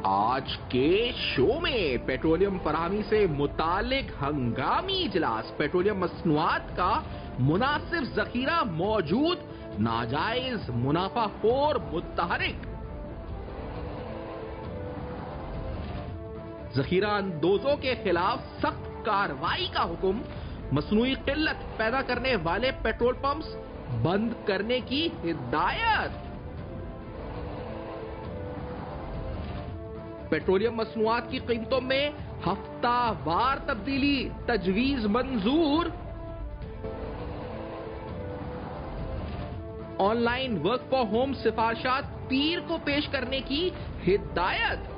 آج کے شو میں پیٹرولیم فراہمی سے متعلق ہنگامی اجلاس، پیٹرولیم مصنوعات کا مناسب ذخیرہ موجود، ناجائز منافع خور متحرک، ذخیرہ اندوزوں کے خلاف سخت کارروائی کا حکم، مصنوعی قلت پیدا کرنے والے پیٹرول پمپس بند کرنے کی ہدایت۔ پیٹرولیم مصنوعات کی قیمتوں میں ہفتہ وار تبدیلی تجویز منظور۔ Online work from home سفارشات پیر کو پیش کرنے کی ہدایت۔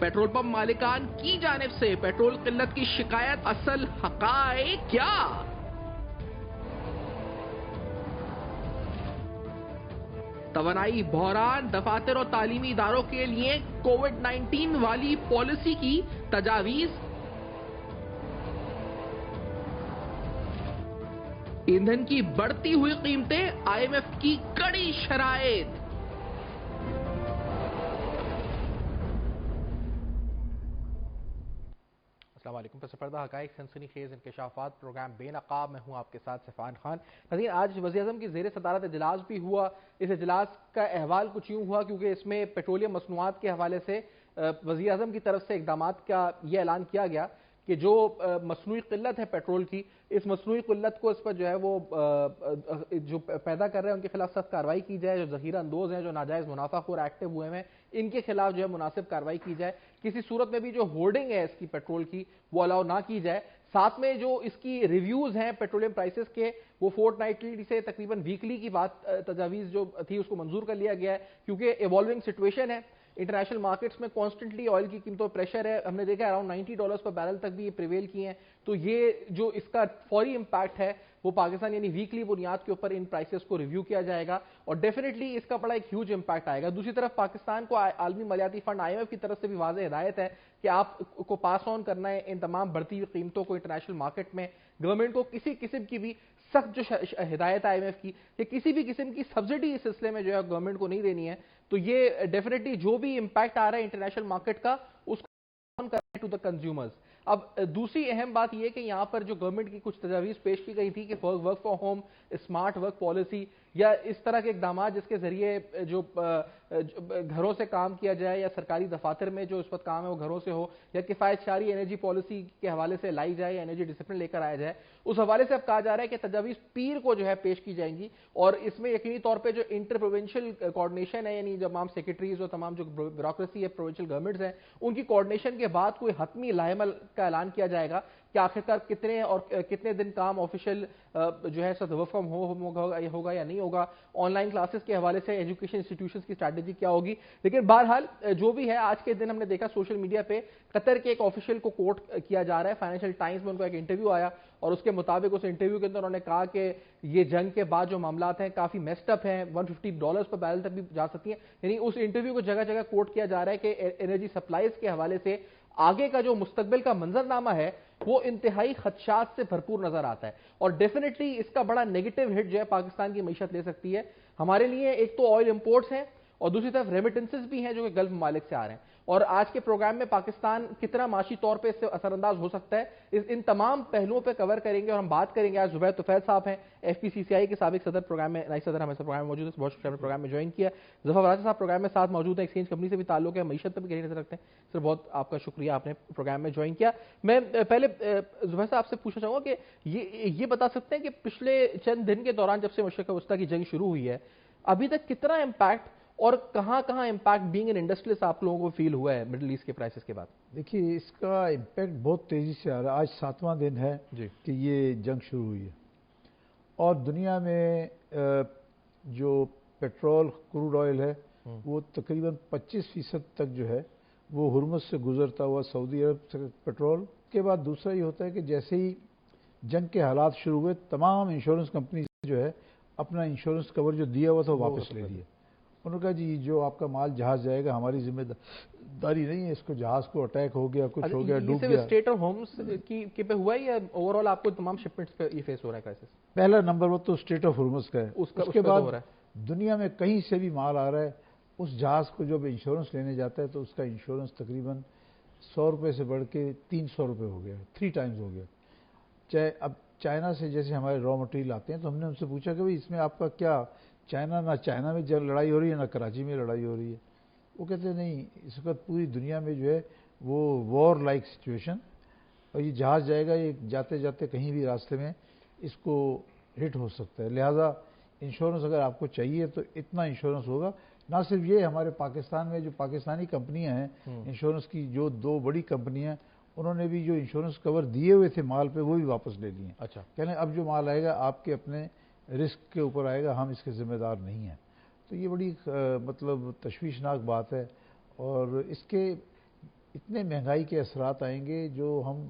پیٹرول پمپ مالکان کی جانب سے پیٹرول قلت کی شکایت، اصل حقائق کیا؟ توانائی بحران، دفاتر اور تعلیمی اداروں کے لیے کووڈ-19 والی پالیسی کی تجاویز۔ ایندھن کی بڑھتی ہوئی قیمتیں، IMF کی کڑی شرائط۔ السلام علیکم، پس پردہ حقائق، سنسنی خیز انکشافات، پروگرام بے نقاب میں ہوں آپ کے ساتھ سفان خان۔ ناظرین، آج وزیر اعظم کی زیر صدارت اجلاس بھی ہوا۔ اس اجلاس کا احوال کچھ یوں ہوا کیونکہ اس میں پیٹرولیم مصنوعات کے حوالے سے وزیر اعظم کی طرف سے اقدامات کا یہ اعلان کیا گیا کہ جو مصنوعی قلت ہے پیٹرول کی، اس مصنوعی قلت کو اس پر جو ہے وہ جو پیدا کر رہے ہیں ان کے خلاف سخت کارروائی کی جائے، جو ذخیرہ اندوز ہیں، جو ناجائز منافع خور ایکٹیو ہوئے ہیں، ان کے خلاف جو ہے مناسب کارروائی کی جائے۔ کسی صورت میں بھی جو ہورڈنگ ہے اس کی پیٹرول کی وہ الاؤ نہ کی جائے۔ ساتھ میں جو اس کی ریویوز ہیں پیٹرولیم پرائسز کے، وہ فورٹ نائٹلی سے تقریباً ویکلی کی بات تجاویز جو تھی اس کو منظور کر لیا گیا ہے، کیونکہ ایوالونگ سچویشن ہے۔ انٹرنیشنل مارکیٹس میں کانسٹنٹلی آئل کی قیمتوں پر پریشر ہے، ہم نے دیکھا ہے اراؤنڈ $90 پر بیرل تک بھی یہ پریویل کی ہیں، تو یہ جو اس کا فوری امپیکٹ ہے وہ پاکستان یعنی ویکلی بنیاد کے اوپر ان پرائسز کو ریویو کیا جائے گا اور ڈیفینیٹلی اس کا بڑا ایک ہیوج امپیکٹ آئے گا۔ دوسری طرف پاکستان کو عالمی مالیاتی فنڈ IMF کی طرف سے بھی واضح ہدایت ہے کہ آپ کو پاس آن کرنا ہے ان تمام بڑھتی ہوئی قیمتوں کو انٹرنیشنل مارکیٹ میں۔ گورنمنٹ کو کسی قسم کی بھی سخت جو ہدایت ہے IMF کی کہ کسی بھی قسم کی سبسڈی اس سلسلے میں جو ہے گورنمنٹ کو نہیں دینی ہے، تو یہ ڈیفینیٹلی جو بھی امپیکٹ آ رہا ہے انٹرنیشنل مارکیٹ کا اس کو ٹو دا کنزیومرز۔ اب دوسری اہم بات یہ کہ یہاں پر جو گورنمنٹ کی کچھ تجاویز پیش کی گئی تھی کہ work from home, smart work policy یا اس طرح کے اقدامات جس کے ذریعے جو گھروں سے کام کیا جائے یا سرکاری دفاتر میں جو اس وقت کام ہے وہ گھروں سے ہو، یا کفایت شاری انرجی پالیسی کے حوالے سے لائی جائے یا انرجی ڈسپلن لے کر آیا جائے، اس حوالے سے اب کہا جا رہا ہے کہ تجاویز پیر کو جو ہے پیش کی جائیں گی اور اس میں یقینی طور پہ جو انٹر پروونشل کوآرڈینیشن ہے، یعنی تمام سیکرٹریز اور تمام جو بیوروکریسی ہے پروونشل گورنمنٹس ہیں ان کی کوآرڈینیشن کے بعد کوئی حتمی لاہ عمل کا اعلان کیا جائے گا کہ آخرکار کتنے اور کتنے دن کام آفیشیل جو ہے ورک فرام ہوم ہوگا یا نہیں ہوگا، آن لائن کلاسز کے حوالے سے ایجوکیشن انسٹیٹیوشنز کی اسٹریٹجی کیا ہوگی۔ لیکن بہرحال جو بھی ہے آج کے دن ہم نے دیکھا سوشل میڈیا پہ قطر کے ایک آفیشیل کو کوٹ کیا جا رہا ہے، فائنینشیل ٹائمز میں ان کو ایک انٹرویو آیا اور اس کے مطابق اس انٹرویو کے اندر انہوں نے کہا کہ یہ جنگ کے بعد جو معاملات ہیں کافی میسڈ اپ ہیں، $150 پر بیرل تک بھی جا سکتی ہیں۔ یعنی اس انٹرویو کو جگہ جگہ کوٹ کیا جا رہا ہے کہ انرجی سپلائیز کے حوالے سے آگے کا جو مستقبل کا منظرنامہ ہے وہ انتہائی خدشات سے بھرپور نظر آتا ہے اور ڈیفینیٹلی اس کا بڑا نیگیٹو ہٹ جو ہے پاکستان کی معیشت لے سکتی ہے۔ ہمارے لیے ایک تو آئل امپورٹس ہیں اور دوسری طرف ریمیٹنسز بھی ہیں جو کہ گلف ممالک سے آ رہے ہیں، اور آج کے پروگرام میں پاکستان کتنا معاشی طور پہ اس سے اثر انداز ہو سکتا ہے ان تمام پہلوؤں پہ کور کریں گے اور ہم بات کریں گے۔ آج زبیر طفیل صاحب ہیں FPCCI کے سابق صدر، پروگرام میں نائب صدر ہمیں پروگرام میں موجود ہے، بہت شکریہ پروگرام میں جوائن کیا۔ ظفر وراثی صاحب پروگرام میں ساتھ موجود ہیں، ایکسچینج کمپنی سے بھی تعلق ہے، معیشت پہ بھی گہری نظر رکھتے ہیں۔ سر بہت آپ کا شکریہ، آپ نے پروگرام میں جوائن کیا۔ میں پہلے ظفیر صاحب سے پوچھنا چاہوں گا کہ یہ بتا سکتے ہیں کہ پچھلے چند دن کے دوران جب سے مشرق وسطیٰ کی جنگ شروع ہوئی ہے ابھی تک کتنا امپیکٹ اور کہاں کہاں امپیکٹ بینگ ان انڈسٹریلسٹ آپ لوگوں کو فیل ہوا ہے مڈل ایسٹ کے پرائسز کے بعد؟ دیکھیے اس کا امپیکٹ بہت تیزی سے آ رہا ہے۔ آج 7واں دن ہے کہ یہ جنگ شروع ہوئی ہے اور دنیا میں جو پیٹرول کروڈ آئل ہے وہ تقریباً 25% تک جو ہے وہ ہرمز سے گزرتا ہوا سعودی عرب سے پیٹرول کے بعد دوسرا یہ ہوتا ہے کہ جیسے ہی جنگ کے حالات شروع ہوئے تمام انشورنس کمپنی جو ہے اپنا انشورنس کور جو دیا ہوا تھا واپس لے لیا۔ انہوں نے کہا جی جو آپ کا مال جہاز جائے گا ہماری ذمہ داری نہیں ہے، اس کو جہاز کو اٹیک ہو گیا، کچھ ہو گیا، ڈوب گیا۔ اسٹیٹ اور ہومز کی پہ ہوا ہے یا اوور آل آپ کو تمام شپمنٹس پہ یہ فیس ہو رہا ہے کرائسس؟ پہلا نمبر وہ تو اسٹیٹ آف ہرمز کا ہے، اس کے بعد دنیا میں کہیں سے بھی مال آ رہا ہے، اس جہاز کو جب انشورنس لینے جاتا ہے تو اس کا انشورنس تقریباً 100 روپے سے بڑھ کے 300 روپے ہو گیا، 3 ٹائمز ہو گیا۔ چاہے اب چائنا سے جیسے ہمارے را مٹیریل آتے ہیں تو ہم نے ان سے پوچھا کہ بھئی اس میں آپ کا کیا نہ چائنا میں لڑائی ہو رہی ہے نہ کراچی میں لڑائی ہو رہی ہے؟ وہ کہتے ہیں نہیں، اس وقت پوری دنیا میں جو ہے وہ وار لائک سچویشن، اور یہ جہاز جائے گا، یہ جاتے جاتے کہیں بھی راستے میں اس کو ہٹ ہو سکتا ہے، لہذا انشورنس اگر آپ کو چاہیے تو اتنا انشورنس ہوگا۔ نہ صرف یہ، ہمارے پاکستان میں جو پاکستانی کمپنیاں ہیں انشورنس کی، جو 2 بڑی کمپنیاں، انہوں نے بھی جو انشورنس کور دیے ہوئے تھے مال پہ وہ بھی واپس لے لیے۔ اچھا، کہنے اب جو مال آئے گا آپ کے اپنے رسک کے اوپر آئے گا، ہم اس کے ذمہ دار نہیں ہیں۔ تو یہ بڑی مطلب تشویشناک بات ہے، اور اس کے اتنے مہنگائی کے اثرات آئیں گے جو ہم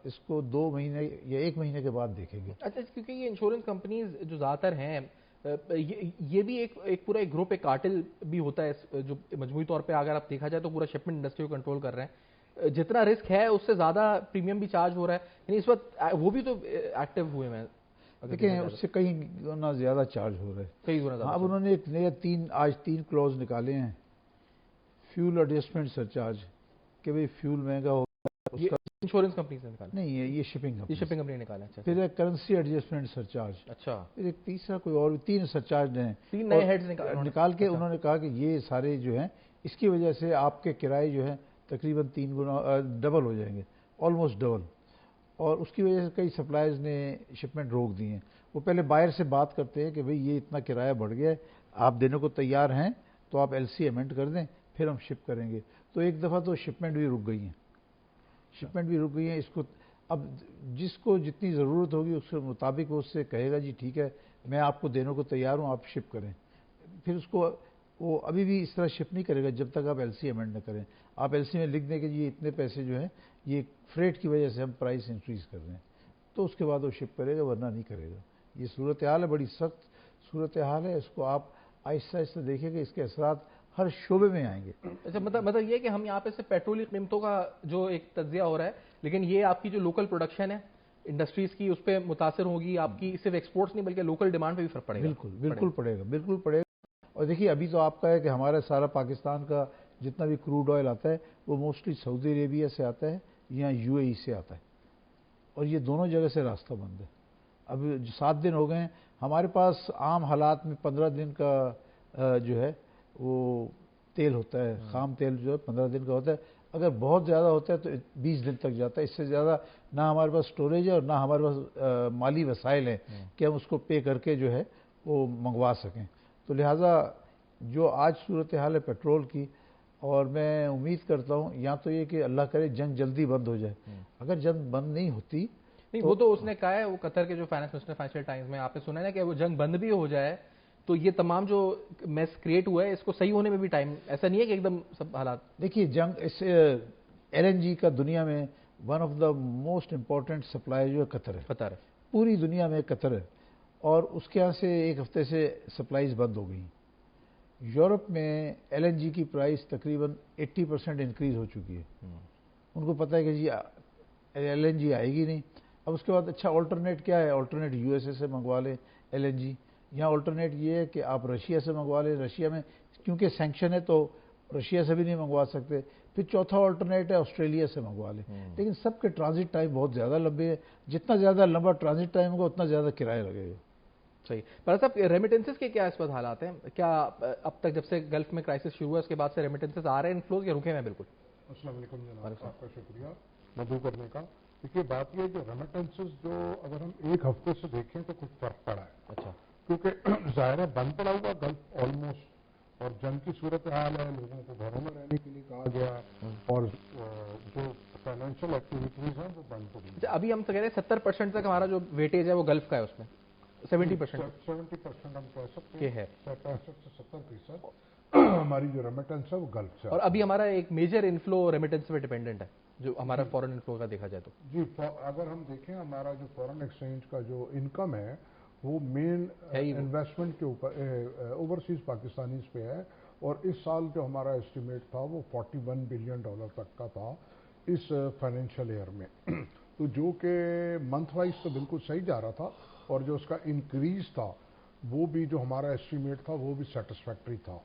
اس کو 2 مہینے یا 1 مہینے کے بعد دیکھیں گے۔ اچھا، کیونکہ یہ انشورنس کمپنیز جو زیادہ تر ہیں یہ بھی ایک پورا ایک گروپ، ایک کارٹل بھی ہوتا ہے جو مجموعی طور پہ اگر آپ دیکھا جائے تو پورا شپمنٹ انڈسٹری کو کنٹرول کر رہے ہیں۔ جتنا رسک ہے اس سے زیادہ پریمیم بھی چارج ہو رہا ہے، یعنی اس وقت وہ بھی تو ایکٹیو ہوئے ہیں۔ دیکھیں اس سے کئی گنا زیادہ چارج ہو رہا ہے، کئی گنا زیادہ۔ اب انہوں نے ایک نیا آج 3 کلوز نکالے ہیں، فیول ایڈجسٹمنٹ سرچارج، کہ بھئی فیول مہنگا ہو اس کا انشورنس کمپنی سے نکالا نہیں ہے، یہ شپنگ کمپنی نے نکالا۔ اچھا، پھر ایک کرنسی ایڈجسٹمنٹ سرچارج، اچھا، پھر ایک تیسرا کوئی اور 3 سرچارج ہیں، 3 نئے ہیڈز نکال کے انہوں نے کہا کہ یہ سارے جو ہیں اس کی وجہ سے آپ کے کرائے جو ہیں تقریباً 3 گنا ڈبل ہو جائیں گے، آلموسٹ ڈبل، اور اس کی وجہ سے کئی سپلائرز نے شپمنٹ روک دی ہیں۔ وہ پہلے بائر سے بات کرتے ہیں کہ بھئی یہ اتنا کرایہ بڑھ گیا ہے، آپ دینے کو تیار ہیں تو آپ LC ایمنڈ کر دیں، پھر ہم شپ کریں گے۔ تو ایک دفعہ تو شپمنٹ بھی رک گئی ہیں، اس کو اب جس کو جتنی ضرورت ہوگی اس کے مطابق وہ اس سے کہے گا جی ٹھیک ہے میں آپ کو دینے کو تیار ہوں، آپ شپ کریں، پھر اس کو وہ ابھی بھی اس طرح شپ نہیں کرے گا جب تک آپ LC ایمنڈ نہ کریں۔ آپ LC میں لکھ دیں کہ یہ اتنے پیسے جو ہیں یہ فریٹ کی وجہ سے ہم پرائس انکریز کر رہے ہیں، تو اس کے بعد وہ شپ کرے گا، ورنہ نہیں کرے گا۔ یہ صورتحال ہے، بڑی سخت صورتحال ہے، اس کو آپ آہستہ آہستہ دیکھیں کہ اس کے اثرات ہر شعبے میں آئیں گے۔ اچھا، مطلب یہ کہ ہم یہاں پہ صرف پیٹرولی قیمتوں کا جو ایک تجزیہ ہو رہا ہے، لیکن یہ آپ کی جو لوکل پروڈکشن ہے انڈسٹریز کی اس پہ متاثر ہوگی، آپ کی صرف ایکسپورٹس نہیں بلکہ لوکل ڈیمانڈ پہ بھی فرق پڑے گا۔ بالکل پڑے گا۔ اور دیکھیے ابھی تو آپ کا ہے کہ ہمارا سارا پاکستان کا جتنا بھی کروڈ آئل آتا ہے وہ موسٹلی سعودی عربیہ سے آتا ہے یا UAE سے آتا ہے، اور یہ دونوں جگہ سے راستہ بند ہے۔ اب 7 دن ہو گئے ہیں، ہمارے پاس عام حالات میں 15 دن کا جو ہے وہ تیل ہوتا ہے، خام تیل جو ہے 15 دن کا ہوتا ہے، اگر بہت زیادہ ہوتا ہے تو 20 دن تک جاتا ہے، اس سے زیادہ نہ ہمارے پاس سٹوریج ہے اور نہ ہمارے پاس مالی وسائل ہیں کہ ہم اس کو پے کر کے جو ہے وہ منگوا سکیں۔ تو لہٰذا جو آج صورتحال ہے پیٹرول کی، اور میں امید کرتا ہوں یا تو یہ کہ اللہ کرے جنگ جلدی بند ہو جائے، اگر جنگ بند نہیں ہوتی نہیں، وہ تو اس نے کہا ہے، وہ قطر کے جو فائنانس منسٹر فائنینشیل ٹائمز میں آپ نے سنا ہے نا کہ وہ جنگ بند بھی ہو جائے تو یہ تمام جو میس کریٹ ہوا ہے اس کو صحیح ہونے میں بھی ٹائم، ایسا نہیں ہے کہ ایک دم سب حالات۔ دیکھیے جنگ اس LNG کا دنیا میں one of the most important supply جو ہے قطر ہے، پوری دنیا میں قطر ہے، اور اس کے یہاں سے ایک ہفتے سے سپلائیز بند ہو گئی۔ یورپ میں LNG کی پرائس تقریباً 80% انکریز ہو چکی ہے، ان کو پتہ ہے کہ جی LNG آئے گی نہیں۔ اب اس کے بعد اچھا آلٹرنیٹ کیا ہے؟ آلٹرنیٹ USA سے منگوا لیں LNG، یہاں آلٹرنیٹ یہ ہے کہ آپ رشیا سے منگوا لیں، رشیا میں کیونکہ سینکشن ہے تو رشیا سے بھی نہیں منگوا سکتے، پھر چوتھا آلٹرنیٹ ہے آسٹریلیا سے منگوا لیں، لیکن سب کے ٹرانزٹ ٹائم بہت زیادہ لمبے ہیں، جتنا زیادہ لمبا ٹرانزٹ ٹائم ہوگا اتنا زیادہ کرایہ لگے گا۔ صحیح۔ پر صاحب ریمیٹنسز کے کیا اس وقت حالات ہیں؟ کیا اب تک جب سے گلف میں کرائسس شروع ہوا اس کے بعد سے ریمیٹنسز آ رہے ہیں انفلوز یا رکے ہوئے ہیں بالکل؟ السلام علیکم جناب، آپ کا شکریہ مدعو کرنے کا۔ دیکھیے بات یہ جو ریمیٹنسز جو اگر ہم ایک ہفتے سے دیکھیں تو کچھ فرق پڑا ہے۔ اچھا، کیونکہ ظاہر ہے بند پڑا ہوا گلف آلموسٹ، اور جنگ کی صورتحال ہے، لوگوں کو گھروں میں رہنے کے لیے کہا گیا، اور جو فائنینشیل ایکٹیویٹیز ہیں وہ بند ہو گئی۔ ابھی ہم تو کہہ رہے ہیں 70% تک ہمارا جو ویٹیج ہے وہ گلف کا ہے، اس میں 70% ہم کہہ سکتے ہیں، 65 سے 70% ہماری جو ریمیٹنس ہے وہ گلف سے، اور ابھی ہمارا ایک میجر انفلو ریمیٹنس پہ ڈیپینڈنٹ ہے جو ہمارا فورن انفلو کا دیکھا جائے تو۔ جی اگر ہم دیکھیں ہمارا جو فورن ایکسچینج کا جو انکم ہے وہ مین انویسٹمنٹ کے اوپر اوورسیز پاکستانیز پہ ہے، اور اس سال جو ہمارا اسٹیمیٹ تھا وہ $41 بلین تک کا تھا اس فائنینشیل ایئر میں، تو جو کہ منتھ وائز تو بالکل صحیح جا رہا تھا، اور جو اس کا انکریز تھا وہ بھی جو ہمارا اسٹیمیٹ تھا وہ بھی سیٹسفیکٹری تھا.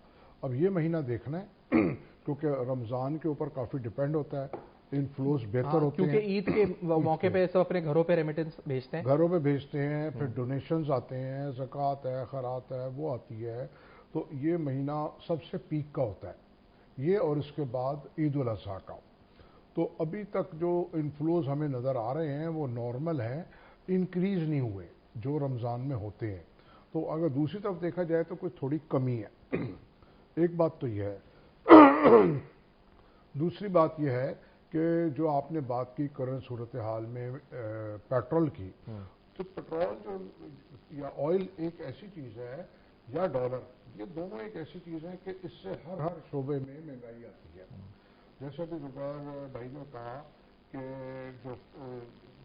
اب یہ مہینہ دیکھنا ہے کیونکہ رمضان کے اوپر کافی ڈیپینڈ ہوتا ہے, انفلوز بہتر ہوتے ہیں کیونکہ عید کے موقع پہ سب اپنے گھروں پہ ریمیٹنس بھیجتے ہیں, گھروں پہ بھیجتے ہیں, پھر ڈونیشنز آتے ہیں, زکوٰۃ ہے, خیرات ہے, وہ آتی ہے. تو یہ مہینہ سب سے پیک کا ہوتا ہے یہ, اور اس کے بعد عید الاضحیٰ کا. تو ابھی تک جو انفلوز ہمیں نظر آ رہے ہیں وہ نارمل ہیں, انکریز نہیں ہوئے جو رمضان میں ہوتے ہیں. تو اگر دوسری طرف دیکھا جائے تو کوئی تھوڑی کمی ہے. ایک بات تو یہ ہے. دوسری بات یہ ہے کہ جو آپ نے بات کی کرنٹ صورتحال میں پیٹرول کی, تو پیٹرول جو یا آئل ایک ایسی چیز ہے یا ڈالر, یہ دونوں ایک ایسی چیز ہے کہ اس سے ہر شعبے میں مہنگائی آتی ہے. جیسے کہ زبیر بھائی نے کہا کہ جو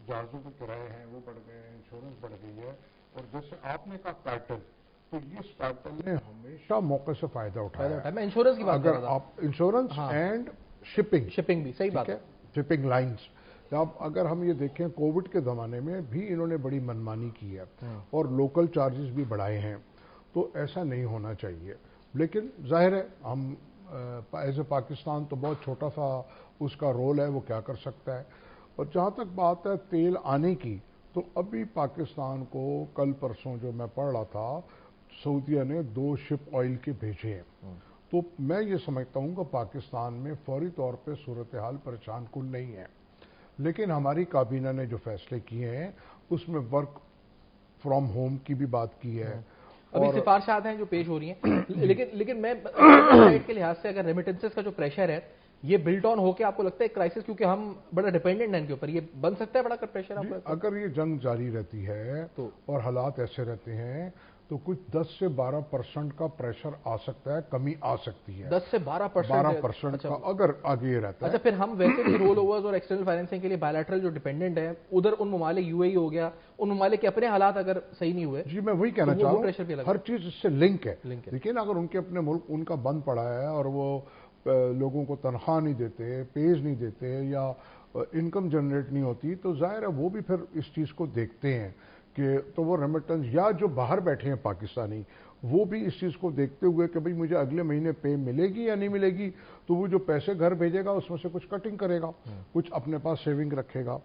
جہازوں کے کرائے ہیں وہ بڑھ گئے ہیں, انشورنس بڑھ گئی ہے, اور جیسے آپ نے کہا پیٹرل, تو یہ پیٹرل نے ہمیشہ موقع سے فائدہ اٹھایا ہے. میں انشورنس کی بات کر رہا تھا. اگر آپ انشورنس اینڈ شپنگ بھی صحیح بات ہے, شپنگ لائنز. اب اگر ہم یہ دیکھیں کووڈ کے زمانے میں بھی انہوں نے بڑی منمانی کی ہے اور لوکل چارجز بھی بڑھائے ہیں, تو ایسا نہیں ہونا چاہیے. لیکن ظاہر ہے ہم ایز اے پاکستان تو بہت چھوٹا سا اس کا رول ہے, وہ کیا کر سکتا ہے. اور جہاں تک بات ہے تیل آنے کی, تو ابھی پاکستان کو کل پرسوں جو میں پڑھ رہا تھا, سعودیہ نے 2 شپ آئل کے بھیجے ہیں. تو میں یہ سمجھتا ہوں کہ پاکستان میں فوری طور پہ صورتحال پریشان کن نہیں ہے, لیکن ہماری کابینہ نے جو فیصلے کیے ہیں اس میں ورک فرام ہوم کی بھی بات کی ہے. ابھی سفارشات ہیں جو پیش ہو رہی ہیں, لیکن میں سائٹ کے لحاظ سے اگر ریمیٹنسز کا جو پریشر ہے یہ بلٹ آن ہو کے آپ کو لگتا ہے کرائسس, کیونکہ ہم بڑا ڈیپینڈنٹ ہیں ان کے اوپر, یہ بن سکتا ہے بڑا پریشر آپ کو؟ اگر یہ جنگ جاری رہتی ہے اور حالات ایسے رہتے ہیں تو کچھ 10 سے 12% کا پریشر آ سکتا ہے, کمی آ سکتی ہے. 10 سے 12% کا اگر آگے یہ رہتا ہے. اچھا, پھر ہم ویسے بھی رول اوورز اور ایکسٹرنل فائنینسنگ کے لیے بائیلیٹرل جو ڈیپینڈنٹ ہے ادھر ان ممالک یو اے ای ہو گیا, ان ممالک کے اپنے حالات اگر صحیح نہیں ہوئے, جی میں وہی کہنا چاہ رہا ہوں, ہر چیز اس سے لنک ہے. لیکن اگر ان کے اپنے ملک ان کا بند پڑا ہے اور وہ لوگوں کو تنخواہ نہیں دیتے, پیز نہیں دیتے, یا انکم جنریٹ نہیں ہوتی, تو ظاہر ہے وہ بھی پھر اس چیز کو دیکھتے ہیں کہ تو وہ ریمیٹنس, یا جو باہر بیٹھے ہیں پاکستانی وہ بھی اس چیز کو دیکھتے ہوئے کہ بھئی مجھے اگلے مہینے پے ملے گی یا نہیں ملے گی, تو وہ جو پیسے گھر بھیجے گا اس میں سے کچھ کٹنگ کرے گا, کچھ اپنے پاس سیونگ رکھے گا.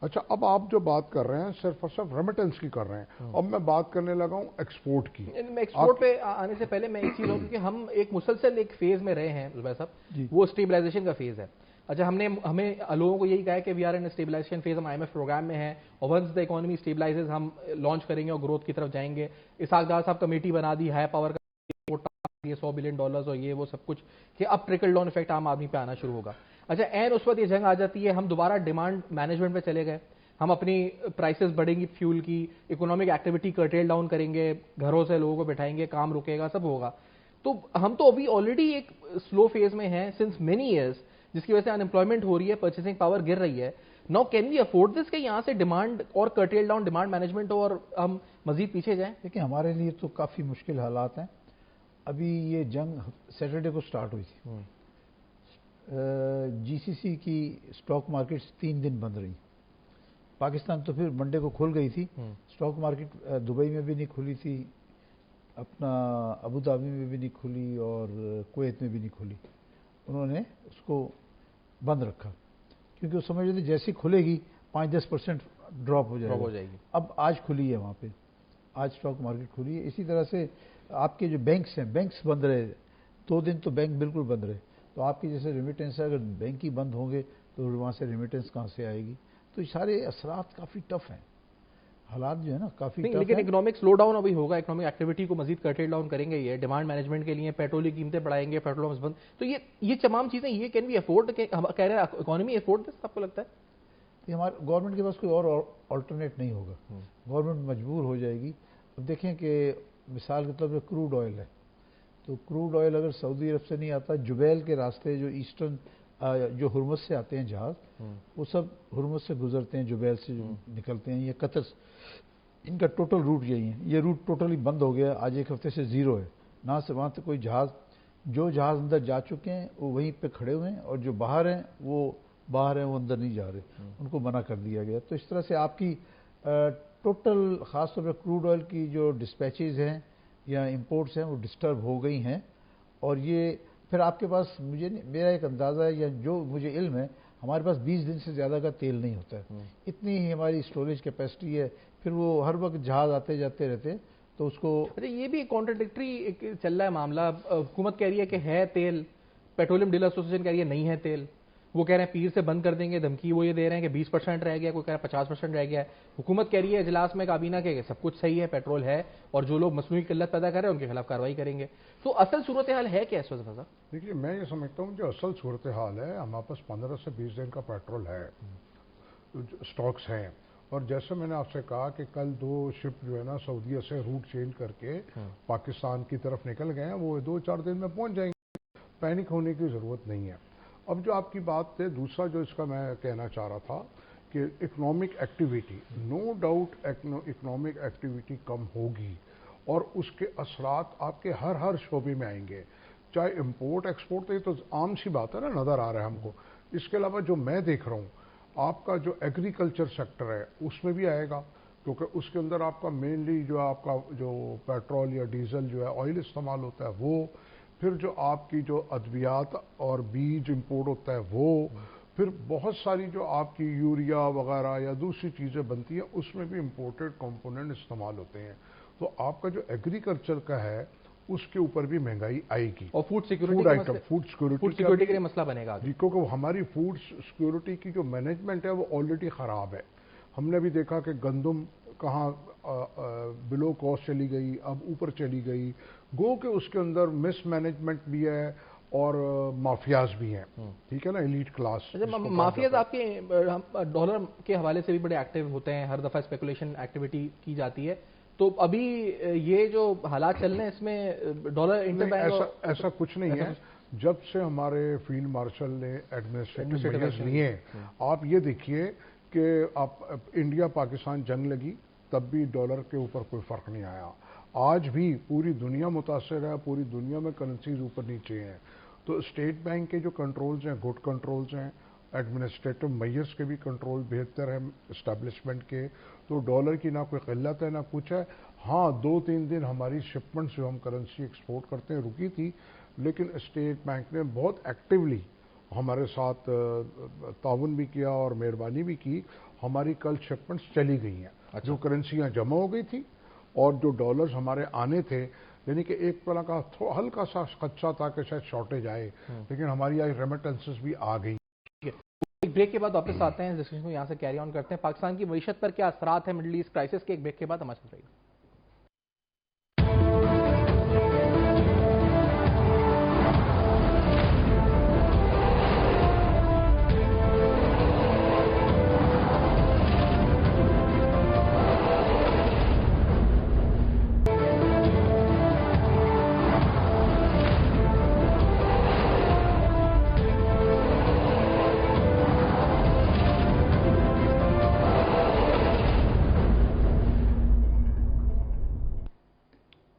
اچھا, اب آپ جو بات کر رہے ہیں صرف اور صرف ریمیٹنس کی کر رہے ہیں, اب میں بات کرنے لگا ہوں ایکسپورٹ کی. ایکسپورٹ پہ آنے سے پہلے میں ایک چیز ہوں, کیونکہ ہم ایک مسلسل ایک فیز میں رہے ہیں زبیر صاحب, وہ اسٹیبلائزیشن کا فیز ہے. اچھا, ہمیں لوگوں کو یہی کہا ہے کہ we are in stabilization phase, ہم آئی ایم ایف پروگرام میں ہیں, اور ونس دا اکانومی اسٹیبلائزز ہم لانچ کریں گے اور گروتھ کی طرف جائیں گے. اسحاق ڈار صاحب کمیٹی بنا دی, ہائی پاور کا $100 بلین اور یہ وہ سب کچھ, کہ اب ٹرکل ڈاؤن افیکٹ عام آدمی پہ آنا شروع ہوگا. اچھا, این اس وقت یہ جنگ آ جاتی ہے, ہم دوبارہ ڈیمانڈ مینجمنٹ پہ چلے گئے, ہم اپنی پرائسز بڑھیں گی فیول کی, اکنامک ایکٹیویٹی کرٹیل ڈاؤن کریں گے, گھروں سے لوگوں کو بٹھائیں گے, کام رکے گا, سب ہوگا. تو ہم تو ابھی آلریڈی ایک سلو فیز میں ہیں سنس مینی ایئرس, جس کی وجہ سے انمپلائمنٹ ہو رہی ہے, پرچیسنگ پاور گر رہی ہے. ناؤ کین وی افورڈ دس کہ یہاں سے ڈیمانڈ اور کرٹیل ڈاؤن ڈیمانڈ مینجمنٹ ہو اور ہم مزید پیچھے جائیں؟ دیکھیں, ہمارے لیے تو کافی مشکل حالات ہیں. ابھی یہ جنگ سیٹرڈے کو سٹارٹ ہوئی تھی, جی سی سی کی اسٹاک مارکیٹس 3 دن بند رہی. پاکستان تو پھر منڈے کو کھل گئی تھی, اسٹاک مارکیٹ دبئی میں بھی نہیں کھلی تھی, اپنا ابو دھابی میں بھی نہیں کھلی, اور کویت میں بھی نہیں کھلی. انہوں نے اس کو بند رکھا کیونکہ وہ سمجھ رہے تھے جیسی کھلے گی 5-10% ڈراپ ہو جائے گی. اب آج کھلی ہے وہاں پہ, آج اسٹاک مارکیٹ کھلی ہے. اسی طرح سے آپ کے جو بینکس ہیں, بینکس بند رہے 2 دن, تو بینک بالکل بند رہے. تو آپ کی جیسے ریمیٹنس ہے, اگر بینک ہی بند ہوں گے تو وہاں سے ریمیٹنس کہاں سے آئے گی؟ تو یہ سارے اثرات کافی ٹف ہیں, حالات جو ہے نا کافی ٹف ہیں. لیکن اکنامک سلو ڈاؤن ابھی ہوگا, اکنامک ایکٹیویٹی کو مزید کرٹیل ڈاؤن کریں گے, یہ ڈیمانڈ مینجمنٹ کے لیے پیٹرول کی قیمتیں بڑھائیں گے, پیٹرول پمپس بند, تو یہ تمام چیزیں یہ کین وی افورڈ, کہہ رہے ہیں اکانومی افورڈ دس, آپ کو لگتا ہے؟ ہمارے گورنمنٹ کے پاس کوئی اور آلٹرنیٹ نہیں ہوگا, گورنمنٹ مجبور ہو جائے گی. اب دیکھیں کہ مثال کے طور پہ کروڈ آئل ہے, تو کروڈ آئل اگر سعودی عرب سے نہیں آتا, جبیل کے راستے جو ایسٹرن جو ہرمز سے آتے ہیں جہاز, وہ سب ہرمز سے گزرتے ہیں, جبیل سے جو نکلتے ہیں, یہ قطر, ان کا ٹوٹل روٹ یہی ہے. یہ روٹ ٹوٹلی بند ہو گیا, آج 1 ہفتے سے 0 ہے. نہ سے وہاں سے کوئی جہاز, جو جہاز اندر جا چکے ہیں وہ وہیں پہ کھڑے ہوئے ہیں, اور جو باہر ہیں وہ اندر نہیں جا رہے, ان کو منع کر دیا گیا. تو اس طرح سے آپ کی ٹوٹل خاص طور پہ کروڈ آئل کی جو ڈسپیچز ہیں یا امپورٹس ہیں وہ ڈسٹرب ہو گئی ہیں. اور یہ پھر آپ کے پاس میرا ایک اندازہ ہے یا جو مجھے علم ہے ہمارے پاس 20 دن سے زیادہ کا تیل نہیں ہوتا ہے. اتنی ہی ہماری اسٹوریج کیپیسٹی ہے. پھر وہ ہر وقت جہاز آتے جاتے رہتے تو اس کو یہ بھی کانٹراڈکٹری چل رہا ہے معاملہ. حکومت کہہ رہی ہے کہ ہے تیل, پیٹرولیم ڈیلر ایسوسی ایشن کہہ رہی ہے نہیں ہے تیل. وہ کہہ رہے ہیں پیر سے بند کر دیں گے, دھمکی وہ یہ دے رہے ہیں کہ 20% رہ گیا, کوئی کہہ رہا ہے 50% رہ گیا ہے. حکومت کہہ رہی ہے اجلاس میں کابینہ کہ سب کچھ صحیح ہے, پیٹرول ہے, اور جو لوگ مصنوعی قلت پیدا کر رہے ہیں ان کے خلاف کارروائی کریں گے. تو اصل صورتحال ہے کیا اس وقت صاحب؟ دیکھیے میں یہ سمجھتا ہوں جو اصل صورتحال ہے, ہمارے پاس 15 سے 20 دن کا پیٹرول ہے, سٹاکس ہیں. اور جیسے میں نے آپ سے کہا کہ کل 2 شپ جو ہے نا سعودیہ سے روٹ چینج کر کے پاکستان کی طرف نکل گئے ہیں, وہ 2-4 دن میں پہنچ جائیں گے. پینک ہونے کی ضرورت نہیں ہے. اب جو آپ کی بات ہے, دوسرا جو اس کا میں کہنا چاہ رہا تھا کہ economic activity, no doubt economic activity کم ہوگی اور اس کے اثرات آپ کے ہر شعبے میں آئیں گے, چاہے امپورٹ ایکسپورٹ. یہ تو عام سی بات ہے نا, نظر آ رہا ہے ہم کو. اس کے علاوہ جو میں دیکھ رہا ہوں آپ کا جو ایگریکلچر سیکٹر ہے اس میں بھی آئے گا, کیونکہ اس کے اندر آپ کا مینلی جو آپ کا جو پیٹرول یا ڈیزل جو ہے آئل استعمال ہوتا ہے وہ, پھر جو آپ کی جو ادویات اور بیج امپورٹ ہوتا ہے وہ, پھر بہت ساری جو آپ کی یوریا وغیرہ یا دوسری چیزیں بنتی ہیں اس میں بھی امپورٹڈ کمپوننٹ استعمال ہوتے ہیں. تو آپ کا جو ایگریکلچر کا ہے اس کے اوپر بھی مہنگائی آئے گی, اور فوڈ سیکورٹی کے لیے مسئلہ بنے گا جی, کیونکہ ہماری فوڈ سیکورٹی کی جو مینجمنٹ ہے وہ آلریڈی خراب ہے. ہم نے بھی دیکھا کہ گندم کہاں بلو کاسٹ چلی گئی, اب اوپر چلی گئی. گو کہ اس کے اندر مس مینجمنٹ بھی ہے اور مافیاز بھی ہیں, ٹھیک ہے نا, ایلیٹ کلاس. مافیاز آپ کے ڈالر کے حوالے سے بھی بڑے ایکٹیو ہوتے ہیں, ہر دفعہ اسپیکولیشن ایکٹیویٹی کی جاتی ہے. تو ابھی یہ جو حالات چل رہے ہیں اس میں ڈالر ایسا کچھ نہیں ہے. جب سے ہمارے فیلڈ مارشل نے ایڈمنسٹریٹو میجرز لیے, آپ یہ دیکھیے کہ آپ انڈیا پاکستان جنگ لگی تب بھی ڈالر کے اوپر کوئی فرق نہیں آیا. آج بھی پوری دنیا متاثر ہے, پوری دنیا میں کرنسیز اوپر نیچے ہیں. تو اسٹیٹ بینک کے جو کنٹرولز ہیں گڈ کنٹرولز ہیں, ایڈمنسٹریٹو میجرز کے بھی کنٹرول بہتر ہیں اسٹیبلشمنٹ کے. تو ڈالر کی نہ کوئی قلت ہے نہ کچھ ہے. ہاں 2-3 دن ہماری شپمنٹس جو ہم کرنسی ایکسپورٹ کرتے ہیں رکی تھی, لیکن اسٹیٹ بینک نے بہت ایکٹیولی ہمارے ساتھ تعاون بھی کیا اور مہربانی بھی کی. ہماری کل شپمنٹس چلی گئی ہیں. جو کرنسیاں جمع ہو گئی تھی اور جو ڈالرز ہمارے آنے تھے, یعنی کہ ایک طرح کا ہلکا سا خدشہ تھا کہ شاید شارٹیج آئے, لیکن ہماری آئی ریمیٹنسز بھی آ گئی. ایک بریک کے بعد واپس آتے ہیں, ڈسکشن کو یہاں سے کیری آن کرتے ہیں. پاکستان کی معیشت پر کیا اثرات ہیں مڈل ایسٹ کرائسس کے, ایک بریک کے بعد ہمارے ساتھ رہیے گا.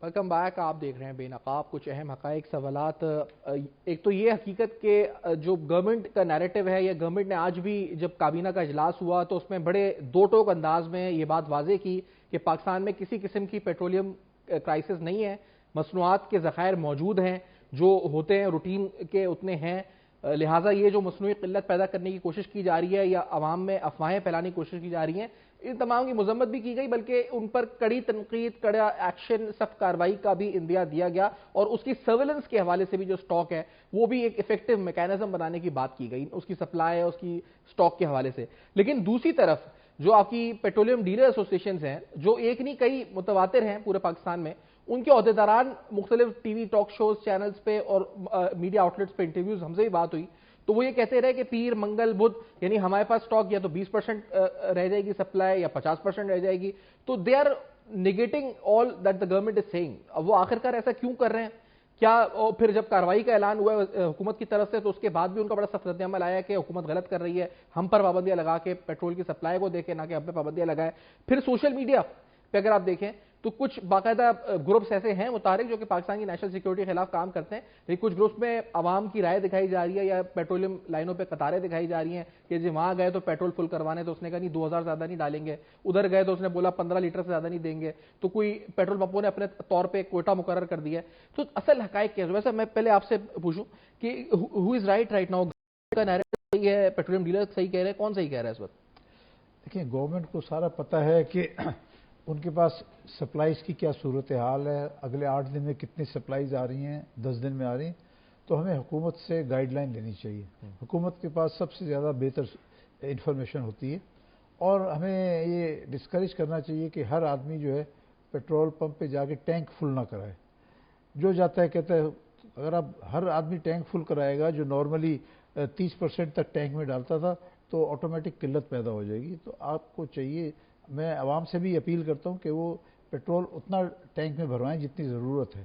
Welcome back. آپ دیکھ رہے ہیں بے نقاب, کچھ اہم حقائق سوالات. ایک تو یہ حقیقت کہ جو گورنمنٹ کا نیریٹو ہے, یا گورنمنٹ نے آج بھی جب کابینہ کا اجلاس ہوا تو اس میں بڑے دو ٹوک انداز میں یہ بات واضح کی کہ پاکستان میں کسی قسم کی پیٹرولیم کرائسس نہیں ہے, مصنوعات کے ذخائر موجود ہیں, جو ہوتے ہیں روٹین کے اتنے ہیں. لہٰذا یہ جو مصنوعی قلت پیدا کرنے کی کوشش کی جا رہی ہے یا عوام میں افواہیں پھیلانے کی کوشش کی جا رہی ہیں, ان تمام کی مذمت بھی کی گئی, بلکہ ان پر کڑی تنقید, کڑا ایکشن, سخت کارروائی کا بھی اندیا دیا گیا, اور اس کی سرویلنس کے حوالے سے بھی جو سٹاک ہے وہ بھی ایک ایفیکٹو میکانزم بنانے کی بات کی گئی, اس کی سپلائی, اس کی سٹاک کے حوالے سے. لیکن دوسری طرف جو آپ کی پیٹرولیم ڈیلر ایسوسیشنز ہیں, جو ایک نہیں کئی متواتر ہیں پورے پاکستان میں, ان کے عہدیداران مختلف T V talk shows channels پہ اور میڈیا آؤٹلیٹس پہ انٹرویوز ہم سے بھی بات ہوئی, تو وہ یہ کہتے رہے کہ پیر منگل بدھ یعنی ہمارے پاس سٹاک یا تو 20% رہ جائے گی سپلائی, یا 50% رہ جائے گی. تو they are negating all that the government is seeing. اب وہ آخرکار ایسا کیوں کر رہے ہیں؟ کیا پھر جب کارروائی کا اعلان ہوا حکومت کی طرف سے تو اس کے بعد بھی ان کا بڑا سخت رد عمل آیا کہ حکومت غلط کر رہی ہے, ہم پر پابندیاں لگا کے پیٹرول کی سپلائی کو دیکھیں, نہ کہ ہم پہ پابندیاں لگائے. پھر سوشل میڈیا پہ اگر آپ دیکھیں تو کچھ باقاعدہ گروپس ایسے ہیں متحرک جو کہ پاکستان کی نیشنل سیکیورٹی کے خلاف کام کرتے ہیں، لیکن کچھ گروپس میں عوام کی رائے دکھائی جا رہی ہے یا پیٹرولیم لائنوں پہ قطاریں دکھائی جا رہی ہیں کہ جی وہاں گئے تو پیٹرول فل کروانے، تو اس نے کہا نہیں 2000 زیادہ نہیں ڈالیں گے، ادھر گئے تو اس نے بولا 15 لیٹر سے زیادہ نہیں دیں گے، تو کوئی پیٹرول پمپوں نے اپنے طور پہ کوئٹہ مقرر کر دیا ہے. تو اصل حقائق کیا ہے؟ ویسے میں پہلے آپ سے پوچھوں کہ ہو از رائٹ ناؤ، کا نیریٹو صحیح ہے، پیٹرولیم ڈیلر صحیح کہہ رہے ہیں، کون صحیح کہہ رہا ہے اس وقت؟ دیکھیں گورنمنٹ کو سارا پتہ ہے کہ ان کے پاس سپلائز کی کیا صورتحال ہے، اگلے 8 دن میں کتنی سپلائز آ رہی ہیں، 10 دن میں آ رہی ہیں. تو ہمیں حکومت سے گائیڈ لائن لینی چاہیے. حکومت کے پاس سب سے زیادہ بہتر انفارمیشن ہوتی ہے، اور ہمیں یہ ڈسکریج کرنا چاہیے کہ ہر آدمی جو ہے پیٹرول پمپ پہ جا کے ٹینک فل نہ کرائے. جو جاتا ہے کہتا ہے اگر اب ہر آدمی ٹینک فل کرائے گا جو نارملی 30% تک ٹینک میں ڈالتا تھا تو آٹومیٹک قلت پیدا ہو جائے گی. تو آپ کو چاہیے، میں عوام سے بھی اپیل کرتا ہوں کہ وہ پیٹرول اتنا ٹینک میں بھروائیں جتنی ضرورت ہے.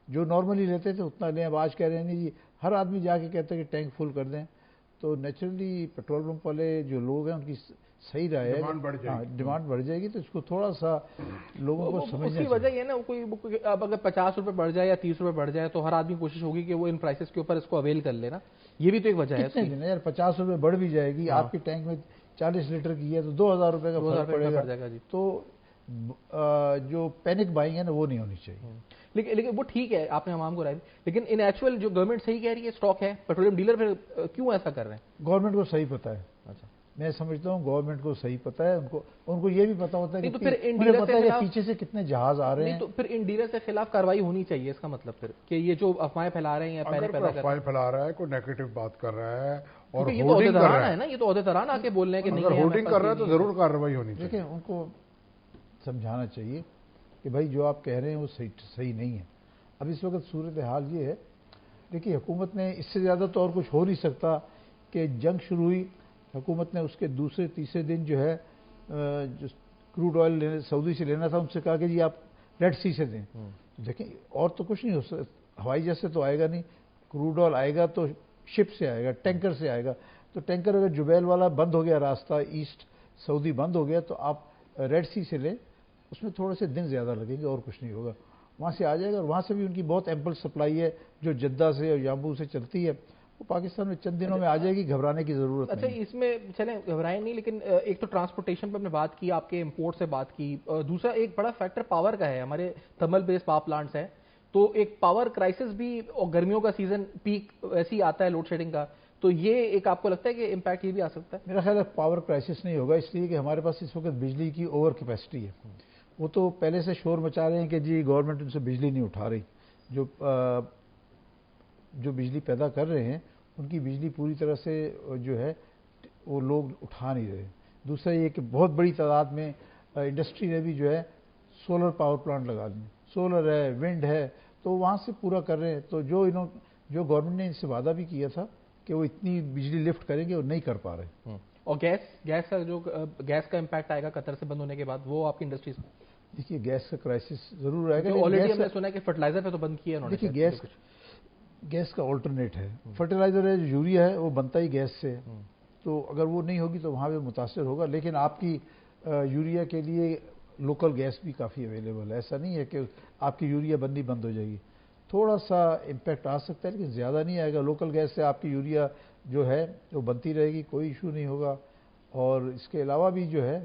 جو نارملی لیتے تھے اتنا لیں. اب آج کہہ رہے ہیں نہیں جی ہر آدمی جا کے کہتا ہے کہ ٹینک فل کر دیں، تو نیچرلی پیٹرول پمپ والے جو لوگ ہیں ان کی صحیح رائے ہے، ڈیمانڈ بڑھ جائے گی. تو اس کو تھوڑا سا لوگوں کو سمجھنا چاہیے. اس کی وجہ یہ نا کوئی اب اگر 50 روپے بڑھ جائے یا 30 روپے بڑھ جائے تو ہر آدمی کوشش ہوگی کہ وہ ان پرائسز کے اوپر اس کو اویل کر لینا. یہ بھی تو ایک وجہ ہے. کتنے دن یار 50 روپے بڑھ بھی جائے گی، آپ کی ٹینک میں 40 لیٹر کی ہے تو 2000 روپے کا فرق پڑے گا. تو جو پینک بائنگ ہے نا وہ نہیں ہونی چاہیے. لیکن وہ ٹھیک ہے، آپ نے عوام کو رائے دی، لیکن ان ایکچوئل جو گورنمنٹ صحیح کہہ رہی ہے اسٹاک ہے، پیٹرولیم ڈیلر پھر کیوں ایسا کر رہے ہیں؟ گورنمنٹ کو صحیح پتہ ہے. اچھا میں سمجھتا ہوں گورنمنٹ کو صحیح پتہ ہے. ان کو یہ بھی پتہ ہوتا ہے کہ پیچھے سے کتنے جہاز آ رہے ہیں. تو پھر ان ڈیلر سے خلاف کارروائی ہونی چاہیے. اس کا مطلب پھر کہ یہ جو افواہیں پھیلا رہے ہیں یا پہلے پیدا افواہیں پھیلا رہا ہے، کوئی نیگیٹو بات کر رہا ہے اور یہ تو عہدیداران ہے نا، یہ تو عہدیداران آ کے بول رہے ہیں کہ نہیں اگر ہولڈنگ کر رہا ہے تو ضرور کارروائی ہونی چاہیے. دیکھیں ان کو سمجھانا چاہیے کہ بھائی جو آپ کہہ رہے ہیں وہ صحیح نہیں ہے. اب اس وقت صورتحال یہ ہے، دیکھیے حکومت نے اس سے زیادہ تو اور کچھ ہو نہیں سکتا کہ جنگ شروع ہوئی، حکومت نے اس کے دوسرے تیسرے دن جو ہے جو کروڈ آئل سعودی سے لینا تھا ان سے کہا کہ جی آپ ریڈ سی سے دیں. دیکھیں اور تو کچھ نہیں ہو سکتا، ہوائی جہاز سے تو آئے گا نہیں، کروڈ آئل آئے گا تو شپ سے آئے گا، ٹینکر سے آئے گا. تو ٹینکر اگر جبیل والا بند ہو گیا، راستہ ایسٹ سعودی بند ہو گیا، تو آپ ریڈ سی سے لیں. اس میں تھوڑے سے دن زیادہ لگیں گے اور کچھ نہیں ہوگا. وہاں سے آ جائے گا، اور وہاں سے بھی ان کی بہت ایمپل سپلائی ہے جو جدہ سے اور یامبو سے چلتی ہے، وہ پاکستان میں چند دنوں میں آ جائے گی. گھبرانے کی ضرورت نہیں. اچھا اس میں چلیں گھبرائیں نہیں، لیکن ایک تو ٹرانسپورٹیشن پہ ہم نے بات کی، آپ کے امپورٹ سے بات کی، دوسرا ایک بڑا فیکٹر پاور کا ہے. ہمارے تھرمل بیس پاور پلانٹس ہیں، تو ایک پاور کرائسس بھی، اور گرمیوں کا سیزن پیک ایسے ہی آتا ہے لوڈ شیڈنگ کا، تو یہ ایک آپ کو لگتا ہے کہ امپیکٹ یہ بھی آ سکتا ہے؟ میرا خیال ہے پاور کرائسس نہیں ہوگا، اس لیے کہ ہمارے پاس اس وقت بجلی کی اوور کیپیسٹی ہے. وہ تو پہلے سے شور مچا رہے ہیں کہ جی گورنمنٹ ان سے بجلی نہیں اٹھا رہی. جو بجلی پیدا کر رہے ہیں ان کی بجلی پوری طرح سے جو ہے وہ لوگ اٹھا نہیں رہے. دوسرا یہ کہ بہت بڑی تعداد میں انڈسٹری نے بھی جو ہے سولر پاور پلانٹ لگا دیے، سولر ہے، ونڈ ہے، تو وہاں سے پورا کر رہے ہیں. تو جو گورنمنٹ نے ان سے وعدہ بھی کیا تھا کہ وہ اتنی بجلی لفٹ کریں گے، وہ نہیں کر پا رہے. اور گیس کا امپیکٹ آئے گا قطر سے بند ہونے کے بعد، وہ آپ کی انڈسٹریز میں؟ دیکھیے گیس کا کرائسس ضرور آئے گا. آلریڈی ہم نے سنا ہے کہ فرٹیلائزر پہ تو بند کیا انہوں نے. دیکھیے گیس کا آلٹرنیٹ ہے، فرٹیلائزر ہے، یوریا ہے، وہ بنتا ہی گیس سے. تو اگر وہ نہیں ہوگی تو وہاں پہ متاثر ہوگا. لیکن آپ کی یوریا کے لیے لوکل گیس بھی کافی اویلیبل ہے. ایسا نہیں ہے کہ آپ کی یوریا بندی بند ہو جائے گی. تھوڑا سا امپیکٹ آ سکتا ہے لیکن زیادہ نہیں آئے گا. لوکل گیس سے آپ کی یوریا جو ہے وہ بنتی رہے گی، کوئی ایشو نہیں ہوگا. اور اس کے علاوہ بھی جو ہے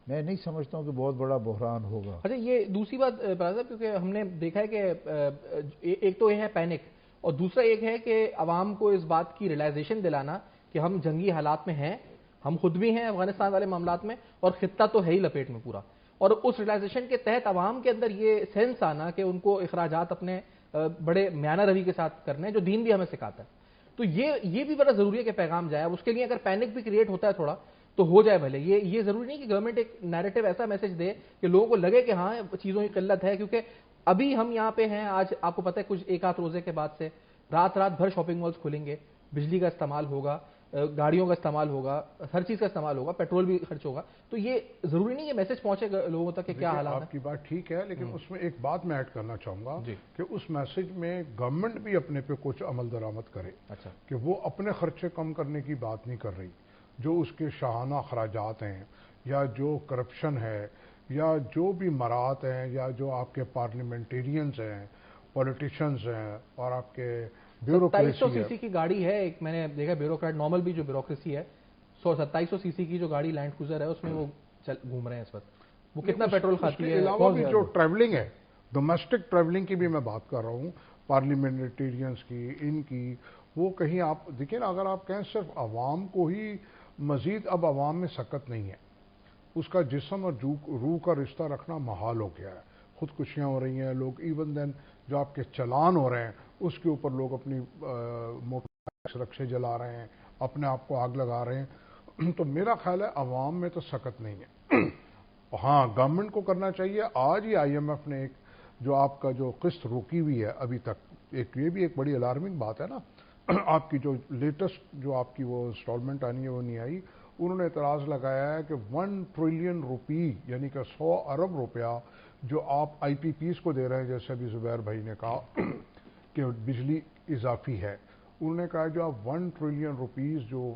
میں نہیں سمجھتا ہوں کہ بہت بڑا بحران ہوگا. اچھا یہ دوسری بات برادر، کیونکہ ہم نے دیکھا ہے کہ ایک تو یہ ہے پینک، اور دوسرا ایک ہے کہ عوام کو اس بات کی ریلائزیشن دلانا کہ ہم جنگی حالات میں ہیں، ہم خود بھی ہیں افغانستان والے معاملات میں، اور خطہ تو ہے ہی لپیٹ میں پورا. اور اس ریلائزیشن کے تحت عوام کے اندر یہ سینس آنا کہ ان کو اخراجات اپنے بڑے میانہ روی کے ساتھ کرنے ہیں، جو دین بھی ہمیں سکھاتا ہے. تو یہ بھی بڑا ضروری ہے کہ پیغام جائے. اب اس کے لیے اگر پینک بھی کریٹ ہوتا ہے تھوڑا تو ہو جائے بھلے. یہ ضروری نہیں کہ گورنمنٹ ایک نیریٹو ایسا میسج دے کہ لوگوں کو لگے کہ ہاں چیزوں کی قلت ہے. کیونکہ ابھی ہم یہاں پہ ہیں، آج آپ کو پتہ ہے کچھ ایک آدھ روزے کے بعد سے رات بھر شاپنگ مالز کھلیں گے، بجلی کا استعمال ہوگا، گاڑیوں کا استعمال ہوگا، ہر چیز کا استعمال ہوگا، پیٹرول بھی خرچ ہوگا. تو یہ ضروری نہیں یہ میسج پہنچے لوگوں تک کہ کیا حالات ہیں. آپ کی بات ٹھیک ہے، لیکن اس میں ایک بات میں ایڈ کرنا چاہوں گا کہ اس میسج میں گورنمنٹ بھی اپنے پہ کچھ عمل درآمد کرے. اچھا کہ وہ اپنے خرچے کم کرنے کی بات نہیں کر رہی. جو اس کے شاہانہ اخراجات ہیں یا جو کرپشن ہے یا جو بھی مرات ہیں یا جو آپ کے پارلیمنٹیرینز ہیں، پولیٹیشنز ہیں اور آپ کے بیوروکریسی 2700 سی سی کی گاڑی ہے، ایک میں نے دیکھا بیوروکریٹ نارمل بھی جو بیوروکریسی ہے 2700 سی سی کی جو گاڑی لینڈ کروزر ہے اس میں وہ گھوم رہے ہیں اس وقت. وہ کتنا پیٹرول کھاتی ہے؟ اس کے علاوہ بھی جو ٹریولنگ ہے، ڈومیسٹک ٹریولنگ کی بھی میں بات کر رہا ہوں، پارلیمنٹیرینز کی، ان کی، وہ کہیں آپ دیکھیں نا، اگر آپ کہیں صرف عوام کو ہی مزید، اب عوام میں سکت نہیں ہے، اس کا جسم اور روح کا رشتہ رکھنا محال ہو گیا ہے. خودکشیاں ہو رہی ہیں، لوگ ایون دین جو آپ کے چلان ہو رہے ہیں اس کے اوپر لوگ اپنی موٹر رکشے جلا رہے ہیں، اپنے آپ کو آگ لگا رہے ہیں. تو میرا خیال ہے عوام میں تو سکت نہیں ہے. ہاں گورنمنٹ کو کرنا چاہیے. آج ہی آئی ایم ایف نے ایک جو آپ کا جو قسط روکی ہوئی ہے ابھی تک، یہ بھی ایک بڑی الارمنگ بات ہے نا. آپ کی جو لیٹسٹ جو آپ کی وہ انسٹالمنٹ آنی ہے وہ نہیں آئی. انہوں نے اعتراض لگایا ہے کہ 1 ٹریلین روپی یعنی کہ 100 ارب روپیہ جو آپ آئی پی پیز کو دے رہے ہیں، جیسے ابھی زبیر بھائی نے کہا کہ بجلی اضافی ہے، انہوں نے کہا جو آپ 1 ٹریلین روپیز جو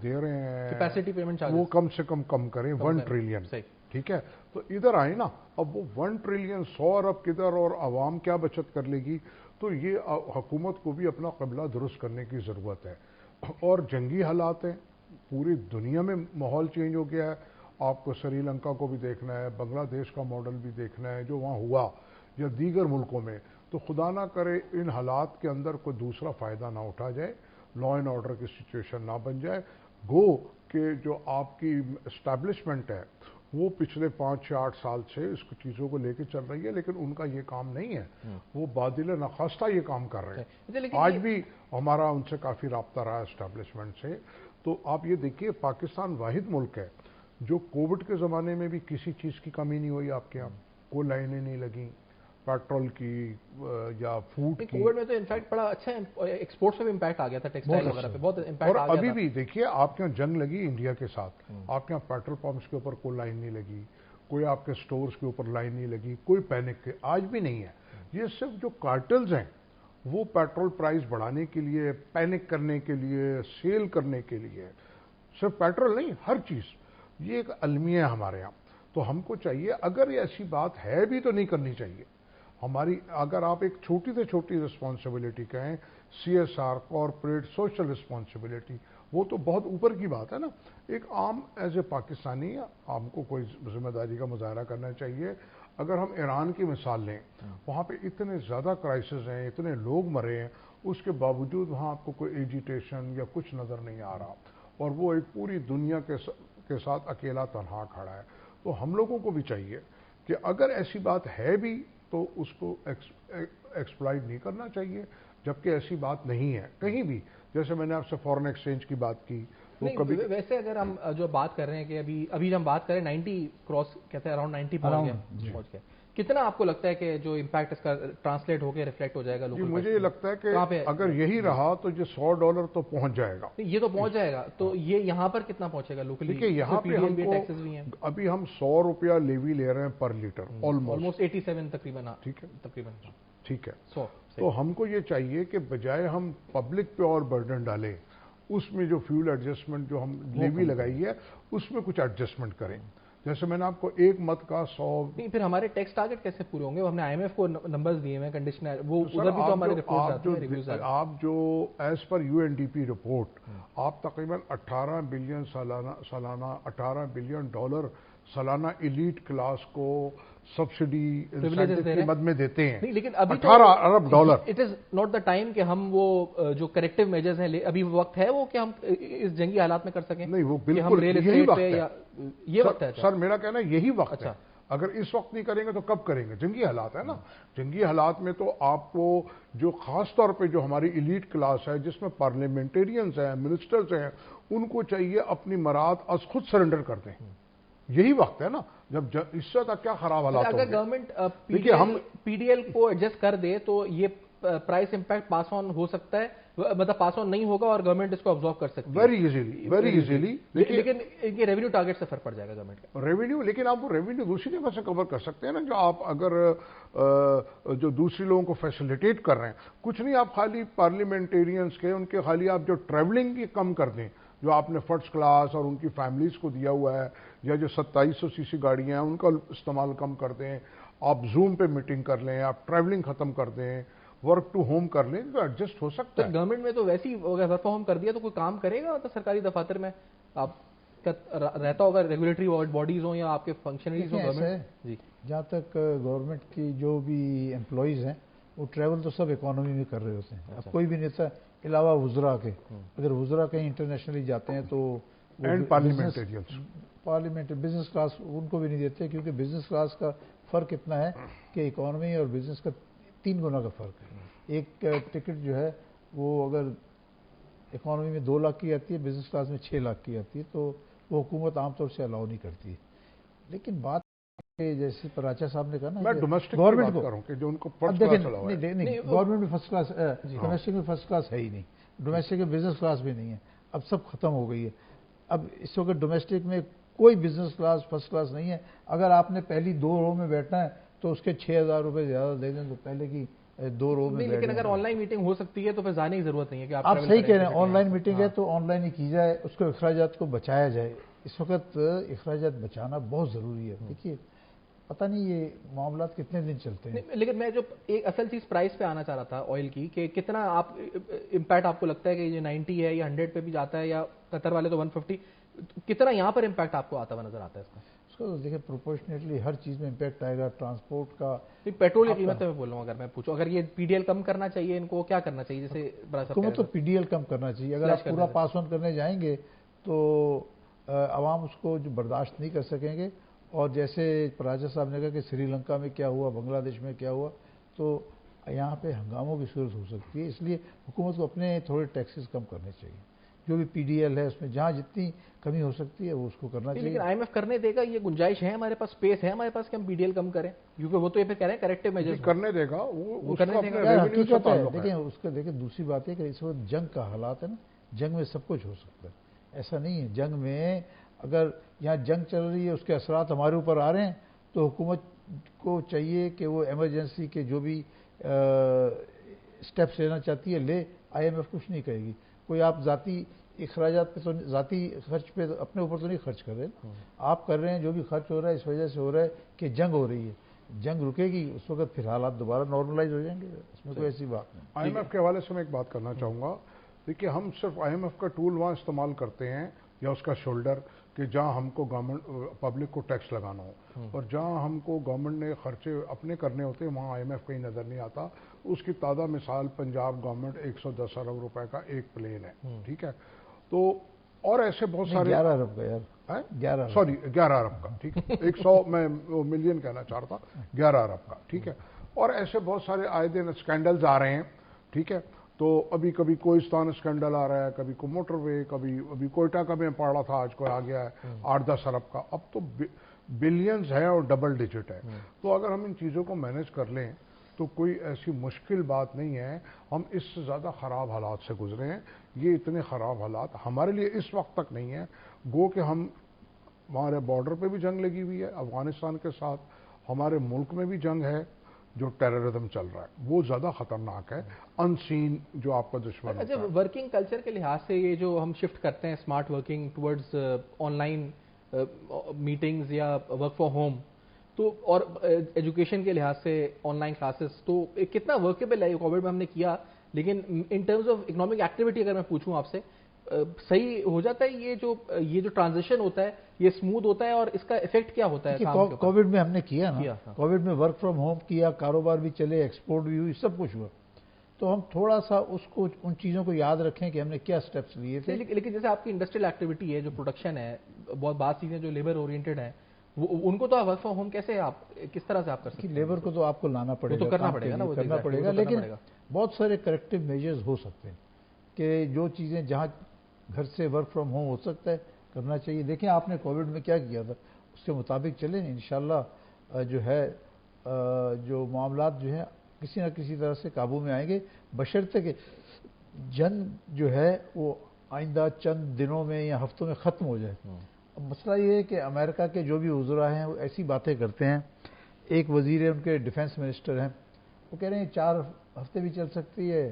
دے رہے ہیں کیپیسٹی پیمنٹ چارجز، وہ کم سے کم کریں. 1 ٹریلین، ٹھیک ہے. تو ادھر آئے نا، اب وہ 1 ٹریلین 100 ارب کدھر اور عوام کیا بچت کر لے گی. تو یہ حکومت کو بھی اپنا قبلہ درست کرنے کی ضرورت ہے. اور جنگی حالات ہیں، پوری دنیا میں ماحول چینج ہو گیا ہے. آپ کو سری لنکا کو بھی دیکھنا ہے، بنگلہ دیش کا ماڈل بھی دیکھنا ہے جو وہاں ہوا، یا دیگر ملکوں میں. تو خدا نہ کرے ان حالات کے اندر کوئی دوسرا فائدہ نہ اٹھا جائے، لا اینڈ آرڈر کی سچویشن نہ بن جائے. گو کہ جو آپ کی اسٹیبلشمنٹ ہے وہ پچھلے 5-8 سال سے اس چیزوں کو لے کے چل رہی ہے، لیکن ان کا یہ کام نہیں ہے. وہ بادل نخواستہ یہ کام کر رہے ہیں. آج بھی ہمارا ان سے کافی رابطہ رہا اسٹیبلشمنٹ سے. تو آپ یہ دیکھیے پاکستان واحد ملک ہے جو کووڈ کے زمانے میں بھی کسی چیز کی کمی نہیں ہوئی آپ کے یہاں. کوئی لائنیں نہیں لگیں پیٹرول کی یا فوڈ کی. کووڈ میں تو انفیکٹ بڑا اچھا ایکسپورٹس میں بھی امپیکٹ آ گیا تھا، ٹیکسٹائل وغیرہ پہ بہت امپیکٹ آ گیا تھا. اور ابھی بھی دیکھیے آپ کے یہاں جنگ لگی انڈیا کے ساتھ، آپ کے یہاں پیٹرول پمپس کے اوپر کوئی لائن نہیں لگی، کوئی آپ کے سٹورز کے اوپر لائن نہیں لگی، کوئی پینک کے آج بھی نہیں ہے. یہ صرف جو کارٹلز ہیں وہ پیٹرول پرائز بڑھانے کے لیے، پینک کرنے کے لیے، سیل کرنے کے لیے، صرف پیٹرول نہیں ہر چیز، یہ ایک المیہ ہے ہمارے یہاں. تو ہم کو چاہیے اگر یہ ایسی بات ہے بھی تو نہیں کرنی چاہیے ہماری. اگر آپ ایک چھوٹی سے چھوٹی رسپانسبلٹی کہیں، C S R, corporate social responsibility, وہ تو بہت اوپر کی بات ہے نا. ایک عام ایز اے پاکستانی ہم کو کوئی ذمہ داری کا مظاہرہ کرنا چاہیے. اگر ہم ایران کی مثال لیں، وہاں پہ اتنے زیادہ کرائسس ہیں، اتنے لوگ مرے ہیں، اس کے باوجود وہاں آپ کو کوئی ایجیٹیشن یا کچھ نظر نہیں آ رہا، اور وہ ایک پوری دنیا کے ساتھ اکیلا تنہا کھڑا ہے. تو ہم لوگوں کو بھی چاہیے کہ اگر ایسی بات ہے بھی تو اس کو ایکسپلائٹ نہیں کرنا چاہیے، جبکہ ایسی بات نہیں ہے کہیں بھی. جیسے میں نے آپ سے فورن ایکسچینج کی بات کی، وہ کبھی ویسے اگر ہم جو بات کر رہے ہیں کہ ابھی ہم بات کریں 90 کراس کہتے ہیں، اراؤنڈ 90 پہنچ گیا. کتنا آپ کو لگتا ہے کہ جو امپیکٹ اس کا ٹرانسلیٹ ہو کے ریفلیکٹ ہو جائے گا؟ مجھے یہ لگتا ہے کہ اگر یہی رہا تو یہ $100 تو پہنچ جائے گا. یہ تو پہنچ جائے گا. تو یہ یہاں پر کتنا پہنچے گا لوکلی؟ دیکھیے یہاں پہ ہم کو ابھی ہم $100 لیوی لے رہے ہیں پر لیٹر، آلموسٹ 87 تقریباً. ٹھیک ہے تقریباً ٹھیک ہے. تو ہم کو یہ چاہیے کہ بجائے ہم پبلک پہ اور برڈن ڈالیں، اس میں جو فیول ایڈجسٹمنٹ جو ہم لیوی لگائی ہے اس میں کچھ ایڈجسٹمنٹ کریں. جیسے میں نے آپ کو ایک مت کا 100. نہیں پھر ہمارے ٹیکس ٹارگٹ کیسے پورے ہوں گے؟ ہم نے آئی ایم ایف کو نمبرز دیے ہیں کنڈیشنر، وہ ادھر بھی تو ہمارے رپورٹس آتے ہیں، ریویوز آتے ہیں. آپ جو as per U N D P report آپ تقریباً $18 بلین سالانہ $18 بلین سالانہ ایلیٹ کلاس کو سبسڈی کی مد میں دیتے ہیں. لیکن ابھی $18 ارب. It is not the time کہ ہم وہ جو کریکٹیو میجرز ہیں، ابھی وقت ہے وہ کہ ہم اس جنگی حالات میں کر سکیں؟ نہیں، وہ بالکل یہی وقت ہے. یہ وقت ہے سر میرا کہنا ہے یہی وقت ہے. اگر اس وقت نہیں کریں گے تو کب کریں گے؟ جنگی حالات ہے نا. جنگی حالات میں تو آپ کو جو خاص طور پہ جو ہماری ایلیٹ کلاس ہے جس میں پارلیمنٹیرینز ہیں، منسٹرز ہیں، ان کو چاہیے اپنی مراد از خود سرنڈر کر دیں. یہی وقت ہے نا جب اس سے تک کیا خراب حالات ہوں گے. اگر گورنمنٹ پی ڈی ایل کو ایڈجسٹ کر دے تو یہ پرائس امپیکٹ پاس آن ہو سکتا ہے، مطلب پاس آن نہیں ہوگا اور گورنمنٹ اس کو ابزارو کر سکتی ہے ویری ایزیلی. لیکن ان کے ریونیو ٹارگیٹ سے فرق پڑ جائے گا گورنمنٹ کا. ریونیو، لیکن آپ وہ ریونیو دوسری جگہ سے کور کر سکتے ہیں نا. جو آپ اگر جو دوسری لوگوں کو فیسیلیٹیٹ کر رہے ہیں، کچھ نہیں، آپ خالی پارلیمنٹیرینز کے ان کے خالی آپ جو ٹریولنگ کی کم کر دیں، جو آپ نے فرسٹ کلاس اور ان کی فیملیز کو دیا ہوا ہے، یا جو 2700 سی سی گاڑیاں ہیں ان کا استعمال کم کر دیں، آپ زوم پہ میٹنگ کر لیں، آپ ٹریولنگ ختم کر دیں، ورک ٹو ہوم کر لیں، تو ایڈجسٹ ہو سکتا ہے. گورنمنٹ میں تو ویسی ورک فرام ہوم کر دیا تو کوئی کام کرے گا تو سرکاری دفاتر میں آپ رہتا ہوگا، ریگولیٹری باڈیز ہوں یا آپ کے فنکشنریز ہوں گورنمنٹ. جی جہاں تک گورنمنٹ کی جو بھی امپلائیز ہیں وہ ٹریول تو سب اکانومی میں کر رہے ہوتے ہیں. اب کوئی بھی نہیں تھا علاوہ وزراء کے. اگر وزراء کہیں انٹرنیشنلی جاتے ہیں تو پارلیمنٹ بزنس کلاس ان کو بھی نہیں دیتے، کیونکہ بزنس کلاس کا فرق اتنا ہے کہ اکانومی اور بزنس کا 3 گنا کا فرق ہے. ایک ٹکٹ جو ہے وہ اگر اکانومی میں 2 لاکھ کی آتی ہے، بزنس کلاس میں 6 لاکھ کی آتی ہے، تو وہ حکومت عام طور سے الاؤ نہیں کرتی ہے. لیکن بات جیسے پراچا صاحب نے کہا نا، گورنمنٹ کو گورنمنٹ میں فرسٹ کلاس، ڈومیسٹک میں فرسٹ کلاس ہے ہی نہیں، ڈومیسٹک میں بزنس کلاس بھی نہیں ہے، اب سب ختم ہو گئی ہے. اب اس وقت ڈومیسٹک میں کوئی بزنس کلاس فرسٹ کلاس نہیں ہے. اگر آپ نے پہلی 2 رو میں بیٹھنا ہے تو اس کے 6000 روپے زیادہ دے دیں تو پہلے کی 2 رو میں. لیکن اگر آن لائن میٹنگ ہو سکتی ہے تو پھر جانے کی ضرورت نہیں ہے کہ آپ صحیح کہہ رہے ہیں. آن لائن میٹنگ ہے تو آن لائن ہی کی جائے، اس کو اخراجات کو بچایا جائے. اس وقت اخراجات بچانا بہت ضروری ہے. دیکھیے پتہ نہیں یہ معاملات کتنے دن چلتے ہیں. لیکن میں جو ایک اصل چیز پرائز پہ آنا چاہ رہا تھا آئل کی، کہ کتنا آپ امپیکٹ آپ کو لگتا ہے کہ یہ 90 ہے یا 100 پہ بھی جاتا ہے، یا قطر والے تو 150، کتنا یہاں پر امپیکٹ آپ کو آتا ہوا نظر آتا ہے اس کا؟ اس کو دیکھیں پروپورشنیٹلی ہر چیز میں امپیکٹ آئے گا. ٹرانسپورٹ کا، پیٹرول کی قیمت میں بول رہا ہوں، اگر میں پوچھوں اگر یہ پی ڈی ایل کم کرنا چاہیے، ان کو کیا کرنا چاہیے؟ جیسے حکومت تو پی ڈی ایل کم کرنا چاہیے. اگر آپ پورا پاس آن کرنے جائیں گے تو عوام اس کو جو برداشت نہیں کر سکیں گے. اور جیسے پراجا صاحب نے کہا کہ سری لنکا میں کیا ہوا، بنگلہ دیش میں کیا ہوا، تو یہاں پہ ہنگاموں کی صورت ہو سکتی ہے. اس لیے حکومت کو اپنے تھوڑے ٹیکسز کم کرنے چاہیے. جو بھی پی ڈی ایل ہے اس میں جہاں جتنی کمی ہو سکتی ہے وہ اس کو کرنا چاہیے. لیکن آئی ایم ایف کرنے دے گا؟ یہ گنجائش ہے ہمارے پاس، اسپیس ہے ہمارے پاس کہ ہم پی ڈی ایل کم کریں؟ کیونکہ وہ تو یہ پھر کہہ رہے ہیں کریکٹیو میجرز کرنے دے گا. وہ کرنے دے گا، حقیقت ہے. دیکھیں اس کا، دیکھیں دوسری بات ہے کہ اس وقت جنگ کا حالات ہے نا، جنگ میں سب کچھ ہو سکتا ہے. ایسا نہیں ہے. جنگ میں اگر یہاں جنگ چل رہی ہے، اس کے اثرات ہمارے اوپر آ رہے ہیں، تو حکومت کو چاہیے کہ وہ ایمرجنسی کے جو بھی اسٹیپس لینا چاہتی ہے لے. آئی ایم ایف کچھ نہیں کرے گی. کوئی آپ ذاتی اخراجات پہ تو، ذاتی خرچ پہ اپنے اوپر تو نہیں خرچ کر رہے. آپ کر رہے ہیں جو بھی خرچ ہو رہا ہے اس وجہ سے ہو رہا ہے کہ جنگ ہو رہی ہے. جنگ رکے گی اس وقت پھر حالات دوبارہ نارملائز ہو جائیں گے. اس میں کوئی ایسی بات نہیں. آئی ایم ایف کے حوالے سے میں ایک بات کرنا چاہوں گا. دیکھیے ہم صرف آئی ایم ایف کا ٹول وہاں استعمال کرتے ہیں، یا اس کا شولڈر، کہ جہاں ہم کو گورنمنٹ پبلک کو ٹیکس لگانا ہو، اور جہاں ہم کو گورنمنٹ نے خرچے اپنے کرنے ہوتے ہیں وہاں آئی ایم ایف کہیں نظر نہیں آتا. اس کی تازہ مثال پنجاب گورنمنٹ 110 ارب روپے کا ایک پلین ہے. ٹھیک ہے. تو اور ایسے بہت سارے 11 ارب کا یار، سوری 11 ارب کا. ٹھیک ہے. 100 میں ملین کہنا چاہ رہا تھا، 11 ارب کا. ٹھیک ہے. اور ایسے بہت سارے آئے دن اسکینڈلز آ رہے ہیں. ٹھیک ہے. تو ابھی کبھی کوہستان اسکینڈل آ رہا ہے، کبھی کو موٹر وے، کبھی ابھی کوئٹہ کا میں پڑھ رہا تھا آج کو آ گیا ہے 8-10 ارب کا. اب تو بلینز ہے اور ڈبل ڈیجٹ ہے. تو اگر ہم ان چیزوں کو مینیج کر لیں تو کوئی ایسی مشکل بات نہیں ہے. ہم اس سے زیادہ خراب حالات سے گزرے ہیں. یہ اتنے خراب حالات ہمارے لیے اس وقت تک نہیں ہیں. گو کہ ہمارے بارڈر پہ بھی جنگ لگی ہوئی ہے افغانستان کے ساتھ، ہمارے ملک میں بھی جنگ ہے. جو ٹیررزم چل رہا ہے وہ زیادہ خطرناک ہے، ان سین جو آپ کا دشمن ہوتا ہے. اچھا، ورکنگ کلچر کے لحاظ سے یہ جو ہم شفٹ کرتے ہیں smart working towards on line meetings یا ورک فرام ہوم، تو اور ایجوکیشن کے لحاظ سے آن لائن کلاسز، تو کتنا ورکیبل ہے؟ کووڈ میں ہم نے کیا، لیکن in terms of economic activity اگر میں پوچھوں آپ سے، صحیح ہو جاتا ہے یہ جو ٹرانزیشن ہوتا ہے یہ اسموتھ ہوتا ہے، اور اس کا افیکٹ کیا ہوتا ہے؟ کووڈ میں ہم نے کیا نا، کووڈ میں ورک فرام ہوم کیا، کاروبار بھی چلے، ایکسپورٹ بھی ہوئی، سب کچھ ہوا. تو ہم تھوڑا سا اس کو، ان چیزوں کو یاد رکھیں کہ ہم نے کیا سٹیپس لیے تھے. لیکن جیسے آپ کی انڈسٹریل ایکٹیویٹی ہے، جو پروڈکشن ہے، بہت بات چیزیں جو لیبر اورینٹڈ ہیں، ان کو تو ورک فرام ہوم کیسے آپ کس طرح سے آپ کر سکتے ہیں؟ لیبر کو تو آپ کو لانا پڑے گا، کرنا پڑے گا، لیکن بہت سارے کریکٹیو میجرز ہو سکتے ہیں کہ جو چیزیں جہاں گھر سے ورک فرام ہوم ہو سکتا ہے کرنا چاہیے. دیکھیں آپ نے کووڈ میں کیا کیا تھا، اس کے مطابق چلیں. انشاءاللہ جو ہے جو معاملات جو ہیں کسی نہ کسی طرح سے قابو میں آئیں گے، بشرطے کہ جنگ جو ہے وہ آئندہ چند دنوں میں یا ہفتوں میں ختم ہو جائے. اب مسئلہ یہ ہے کہ امریکہ کے جو بھی وزراء ہیں وہ ایسی باتیں کرتے ہیں. ایک وزیر ان کے ڈیفنس منسٹر ہیں، وہ کہہ رہے ہیں 4 ہفتے بھی چل سکتی ہے،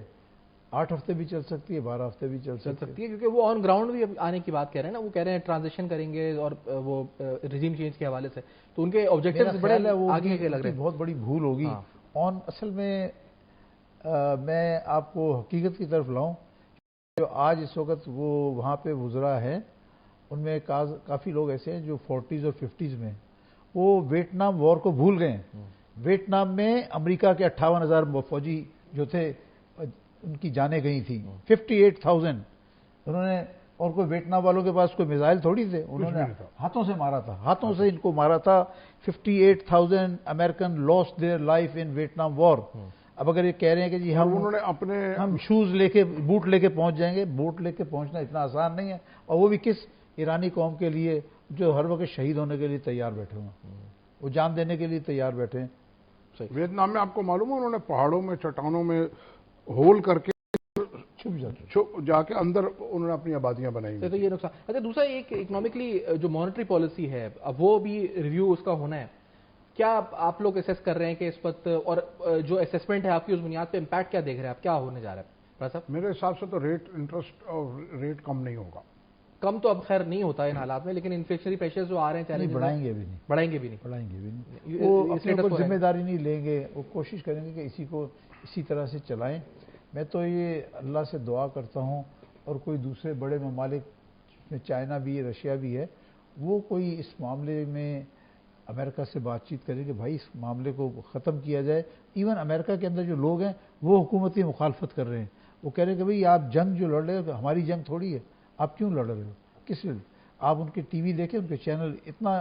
8 ہفتے بھی چل سکتی ہے، 12 ہفتے بھی چل سکتی ہے، کیونکہ وہ آن گراؤنڈ بھی آنے کی بات کہہ رہے ہیں نا، وہ کہہ رہے ہیں ٹرانزیشن کریں گے اور وہ ریجیم چینج کے حوالے سے، تو ان کے آبجیکٹیوز بڑے آگے کے لگ رہے ہیں. بہت بڑی بھول ہوگی. اصل میں آپ کو حقیقت کی طرف لاؤں، جو آج اس وقت وہ وہاں پہ وزراء ہیں، ان میں کافی لوگ ایسے ہیں جو 40s اور 50s میں، وہ ویتنام وار کو بھول گئے ہیں. ویتنام میں امریکہ کے 58,000 فوجی جو تھے ان کی جانیں گئی تھیں. 58,000 انہوں نے، اور کوئی ویتنام والوں کے پاس کوئی میزائل تھوڑی تھے، انہوں نے ہاتھوں سے مارا تھا، ہاتھوں سے ان کو مارا تھا. 58,000 American lost their life in Vietnam war. اب اگر یہ کہہ رہے ہیں کہ جی ہم شوز لے کے، بوٹ لے کے پہنچ جائیں گے، بوٹ لے کے پہنچنا اتنا آسان نہیں ہے، اور وہ بھی کس ایرانی قوم کے لیے جو ہر وقت شہید ہونے کے لیے تیار بیٹھے ہوئے ہیں، وہ جان دینے کے لیے تیار بیٹھے ہیں. ویتنام میں آپ کو معلوم ہے انہوں نے پہاڑوں میں، چٹانوں میں ہول کر کے جا کے اندر انہوں نے اپنی آبادیاں بنائی. تو یہ نقصان. اچھا، دوسرا ایک اکنامکلی جو مانیٹری پالیسی ہے، اب وہ بھی ریویو اس کا ہونا ہے. کیا آپ لوگ اسیس کر رہے ہیں کہ اس وقت، اور جو اسیسمنٹ ہے آپ کی اس بنیاد پہ امپیکٹ کیا دیکھ رہے ہیں آپ، کیا ہونے جا رہا ہے صاحب؟ میرے حساب سے تو انٹرسٹ اور ریٹ کم نہیں ہوگا. کم تو اب خیر نہیں ہوتا ان حالات میں، لیکن انفلیشنری پریشر جو آ رہے ہیں چیلنجز بڑھائیں گے بھی نہیں. وہ اپنے اوپر ذمہ داری نہیں لیں گے، وہ کوشش کریں گے کہ اسی کو اسی طرح سے چلائیں. میں تو یہ اللہ سے دعا کرتا ہوں، اور کوئی دوسرے بڑے ممالک میں چائنا بھی ہے، رشیا بھی ہے، وہ کوئی اس معاملے میں امریکہ سے بات چیت کریں کہ بھائی اس معاملے کو ختم کیا جائے. ایون امریکہ کے اندر جو لوگ ہیں وہ حکومتی مخالفت کر رہے ہیں. وہ کہہ رہے ہیں کہ بھئی آپ جنگ جو لڑ رہے ہو ہماری جنگ تھوڑی ہے، آپ کیوں لڑ رہے ہو، کس لیے؟ آپ ان کے ٹی وی دیکھیں، ان کے چینل اتنا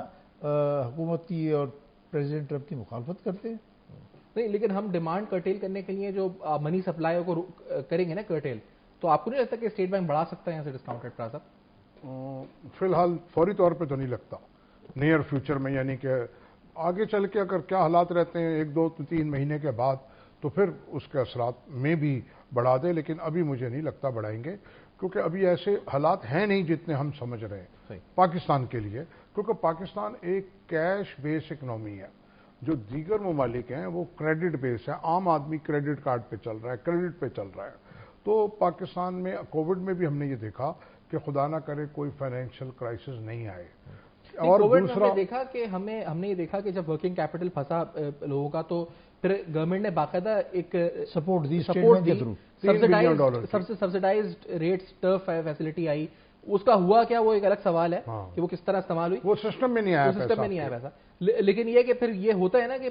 حکومت کی اور پریزیڈنٹ ٹرمپ کی مخالفت کرتے ہیں. نہیں، لیکن ہم ڈیمانڈ کرٹیل کرنے کے لیے جو منی سپلائی کو کریں گے نا کرٹیل، تو آپ کو نہیں لگتا کہ اسٹیٹ بینک بڑھا سکتا ہے یہاں سے ڈسکاؤنٹ ریٹ صاحب؟ فی الحال فوری طور پہ تو نہیں لگتا، نیئر فیوچر میں، یعنی کہ آگے چل کے اگر کیا حالات رہتے ہیں 1 2 3 مہینے کے بعد، تو پھر اس کے اثرات میں بھی بڑھا دے. لیکن ابھی مجھے نہیں لگتا بڑھائیں گے، کیونکہ ابھی ایسے حالات ہیں نہیں جتنے ہم سمجھ رہے ہیں پاکستان کے لیے. کیونکہ پاکستان ایک کیش بیس اکنامی ہے، جو دیگر ممالک ہیں وہ کریڈٹ بیس ہے. عام آدمی کریڈٹ کارڈ پہ چل رہا ہے، کریڈٹ پہ چل رہا ہے. تو پاکستان میں کووڈ میں بھی ہم نے یہ دیکھا کہ خدا نہ کرے کوئی فائنینشیل کرائسس نہیں آئے. اور دوسرا دیکھا کہ ہم نے یہ دیکھا کہ جب ورکنگ کیپٹل پھنسا لوگوں کا، تو پھر گورنمنٹ نے باقاعدہ ایک سپورٹ دی، سبسیڈائزڈ ریٹس ٹرف فیسلٹی آئی. اس کا ہوا کیا وہ ایک الگ سوال ہے کہ وہ کس طرح استعمال ہوئی، وہ سسٹم میں نہیں آیا پیسہ. لیکن یہ کہ پھر یہ ہوتا ہے نا کہ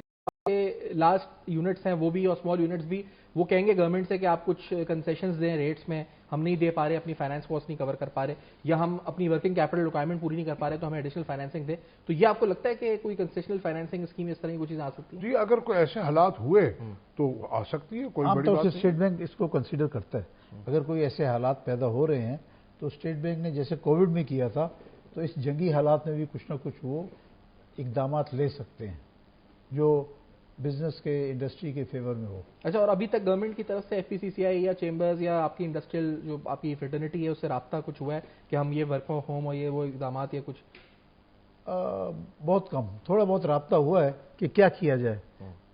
لاسٹ یونٹس ہیں وہ بھی اور اسمال یونٹس بھی، وہ کہیں گے گورنمنٹ سے کہ آپ کچھ کنسیشنز دیں ریٹس میں، ہم نہیں دے پا رہے، اپنی فائنانس کاسٹ نہیں کور کر پا رہے، یا ہم اپنی ورکنگ کیپٹل ریکوائرمنٹ پوری نہیں کر پا رہے، تو ہمیں ایڈیشنل فائنانسنگ دے. تو یہ آپ کو لگتا ہے کہ کوئی کنسیشنل فائنانسنگ اسکیم اس طرح کی کوئی چیز آ سکتی ہے؟ جی، اگر کوئی ایسے حالات ہوئے تو آ سکتی ہے، کوئی بڑی بات نہیں. اسٹیٹ بینک اس کو کنسیڈر کرتا ہے. اگر کوئی ایسے حالات پیدا ہو رہے ہیں تو اسٹیٹ بینک نے جیسے کووڈ میں کیا تھا، تو اس جنگی حالات میں بھی کچھ نہ کچھ وہ اقدامات لے سکتے ہیں جو بزنس کے، انڈسٹری کے فیور میں ہو. اچھا، اور ابھی تک گورنمنٹ کی طرف سے ایف پی سی سی آئی یا چیمبرز یا آپ کی انڈسٹریل جو آپ کی فیٹرنیٹی ہے اس سے رابطہ کچھ ہوا ہے کہ ہم یہ ورک فرام ہوم اور یہ وہ اقدامات یا کچھ؟ بہت کم، تھوڑا بہت رابطہ ہوا ہے کہ کیا کیا جائے.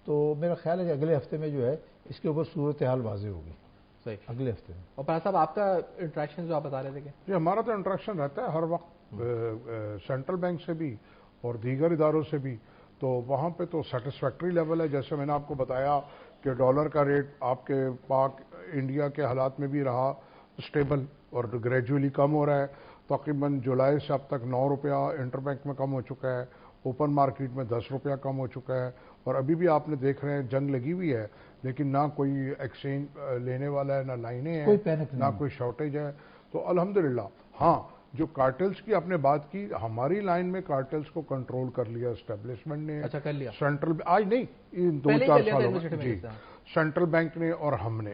تو میرا خیال ہے کہ اگلے ہفتے میں جو ہے اس کے اوپر صورتحال واضح ہوگی. صحیح، اگلے ہفتے میں. اور پرا صاحب آپ کا انٹریکشن جو آپ بتا رہے تھے کہ جی ہمارا تو انٹریکشن رہتا ہے ہر وقت سینٹرل بینک سے بھی اور دیگر اداروں سے بھی. تو وہاں پہ تو سیٹسفیکٹری لیول ہے. جیسے میں نے آپ کو بتایا کہ ڈالر کا ریٹ آپ کے پاک انڈیا کے حالات میں بھی رہا اسٹیبل اور گریجولی کم ہو رہا ہے. تقریباً جولائی سے اب تک 9 روپیہ انٹر بینک میں کم ہو چکا ہے، اوپن مارکیٹ میں 10 روپیہ کم ہو چکا ہے. اور ابھی بھی آپ نے دیکھ رہے ہیں جنگ لگی ہوئی ہے، لیکن نہ کوئی ایکسچینج لینے والا ہے، نہ لائنیں ہیں، نہ کوئی شارٹیج ہے. تو الحمدللہ. ہاں، جو کارٹلز کی آپ نے بات کی، ہماری لائن میں کارٹلز کو کنٹرول کر لیا اسٹیبلشمنٹ نے. اچھا، کر لیا سینٹرل، آج نہیں، 2-4 سالوں جی سینٹرل بینک نے اور ہم نے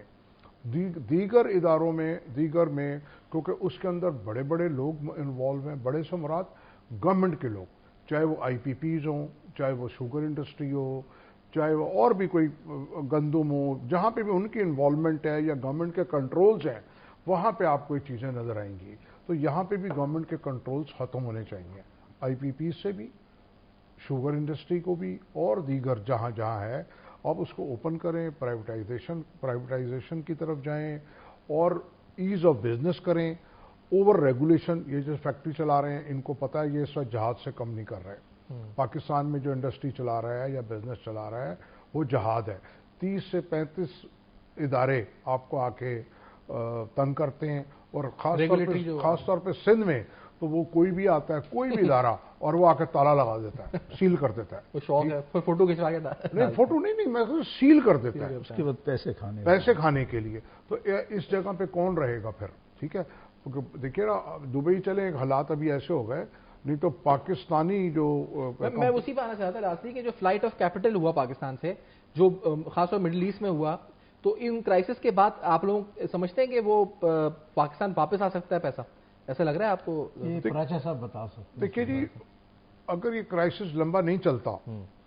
دیگر اداروں میں، کیونکہ اس کے اندر بڑے بڑے لوگ انوالو ہیں. بڑے سے مراد گورنمنٹ کے لوگ، چاہے وہ آئی پی پیز ہوں، چاہے وہ شوگر انڈسٹری ہو، چاہے وہ اور بھی کوئی گندم ہو، جہاں پہ بھی ان کی انوالومنٹ ہے یا گورنمنٹ کے کنٹرولز ہیں، وہاں پہ آپ کو یہ چیزیں نظر آئیں گی. تو یہاں پہ بھی گورنمنٹ کے کنٹرولز ختم ہونے چاہیے، آئی پی پیز سے بھی، شوگر انڈسٹری کو بھی، اور دیگر جہاں ہے. آپ اس کو اوپن کریں، پرائیویٹائزیشن کی طرف جائیں، اور ایز آف بزنس کریں. اوور ریگولیشن, یہ جو فیکٹری چلا رہے ہیں ان کو پتا ہے یہ اس وقت جہاد سے کم نہیں کر رہے. پاکستان میں جو انڈسٹری چلا رہا ہے یا بزنس چلا رہا ہے وہ جہاد ہے. 30 سے 35 ادارے آپ کو آ کے تنگ کرتے ہیں, اور خاص طور پہ سندھ میں تو وہ کوئی بھی آتا ہے, کوئی بھی ادارہ, اور وہ آ کے تالا لگا دیتا ہے, سیل کر دیتا ہے. وہ شوق ہے, فوٹو کھنچوا کے نہیں, فوٹو نہیں, میں سیل کر دیتا ہے. اس کے بعد پیسے کھانے کے لیے. تو اس جگہ پہ کون رہے گا پھر؟ ٹھیک ہے, دیکھیے نا دبئی چلے, حالات ابھی ایسے ہو گئے, نہیں تو پاکستانی جو میں اسی پہ آنا چاہتا تھا راستی کہ جو فلائٹ آف کیپٹل ہوا پاکستان سے, جو خاص طور مڈل ایسٹ میں ہوا, تو ان کرائسس کے بعد آپ لوگ سمجھتے ہیں کہ وہ پاکستان واپس آ سکتا ہے پیسہ؟ ایسا لگ رہا ہے آپ کو؟ پراچا صاحب بتا سکتے. دیکھیے جی, اگر یہ کرائسس لمبا نہیں چلتا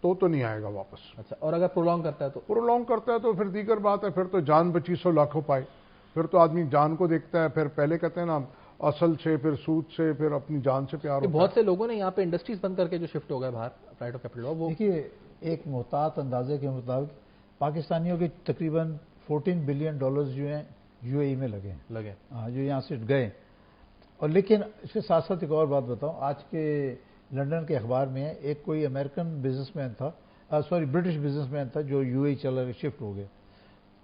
تو نہیں آئے گا واپس. اچھا, اور اگر پرولونگ کرتا ہے تو پھر دیگر بات ہے, پھر تو جان بچی 100 لاکھ ہو پائے. پھر تو آدمی جان کو دیکھتا ہے, پھر پہلے کہتے ہیں نا اصل سے, پھر سود سے, پھر اپنی جان سے پیار ہوتا ہے. بہت سے لوگوں نے یہاں پہ انڈسٹریز بند کر کے جو شفٹ ہو گئے باہر فلائٹ آف کیپٹل. وہ دیکھیے, ایک محتاط اندازے کے مطابق پاکستانیوں کے تقریباً $14 بلین جو ہیں یو اے ای میں لگے ہاں, جو یہاں سے گئے. اور لیکن اس کے ساتھ ساتھ ایک اور بات بتاؤں, آج کے لنڈن کے اخبار میں ایک کوئی امریکن بزنس مین تھا, برٹش بزنس مین تھا جو یو اے چلا کر شفٹ ہو گئے.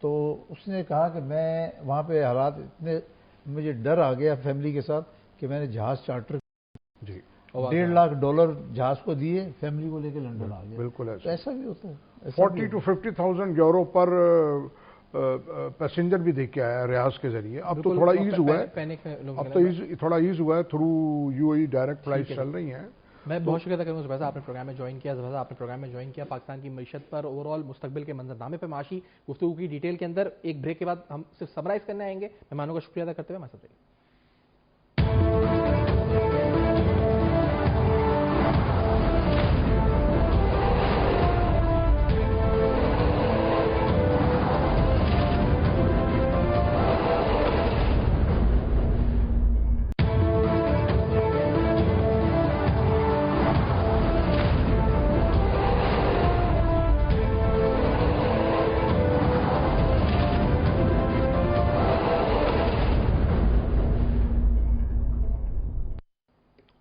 تو اس نے کہا کہ میں وہاں پہ حالات اتنے, مجھے ڈر آ گیا فیملی کے ساتھ کہ میں نے جہاز چارٹر $1.5 لاکھ جہاز کو دیے, فیملی کو لے کے لنڈن آ گیا. بالکل ایسا بھی ہوتا ہے. 40 to 50,000 یورو پر پیسنجر بھی دیکھ کے آیا ریاض کے ذریعے. اب تو تھوڑا ایز ہوا ہے, through you a E direct flight چل رہی ہیں. میں بہت شکریہ ادا کروں گا زبیدہ, آپ نے پروگرام میں جوائن کیا. زبیدہ, آپ نے پروگرام میں جوائن کیا, پاکستان کی معیشت پر اوور آل مستقبل کے منظرنامے پہ معاشی گفتگو کی ڈیٹیل کے اندر. ایک بریک کے بعد ہم صرف سمرائز کرنے آئیں گے. مہمانوں کا شکریہ ادا کرتے ہوئے ہمارے ساتھ رہیے.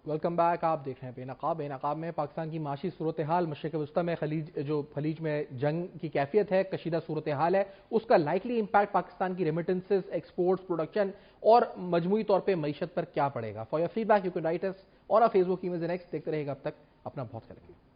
Welcome back. آپ دیکھ رہے ہیں بے نقاب. بے نقاب میں پاکستان کی معاشی صورتحال, مشرق وسطی میں خلیج میں جنگ کی کیفیت ہے, کشیدہ صورتحال ہے, اس کا لائکلی امپیکٹ پاکستان کی ریمیٹنسز, ایکسپورٹس, پروڈکشن اور مجموعی طور پہ معیشت پر کیا پڑے گا؟ For your feedback you can write us on our Facebook email next. دیکھتے رہے گا اب تک. اپنا بہت خیال رکھیے.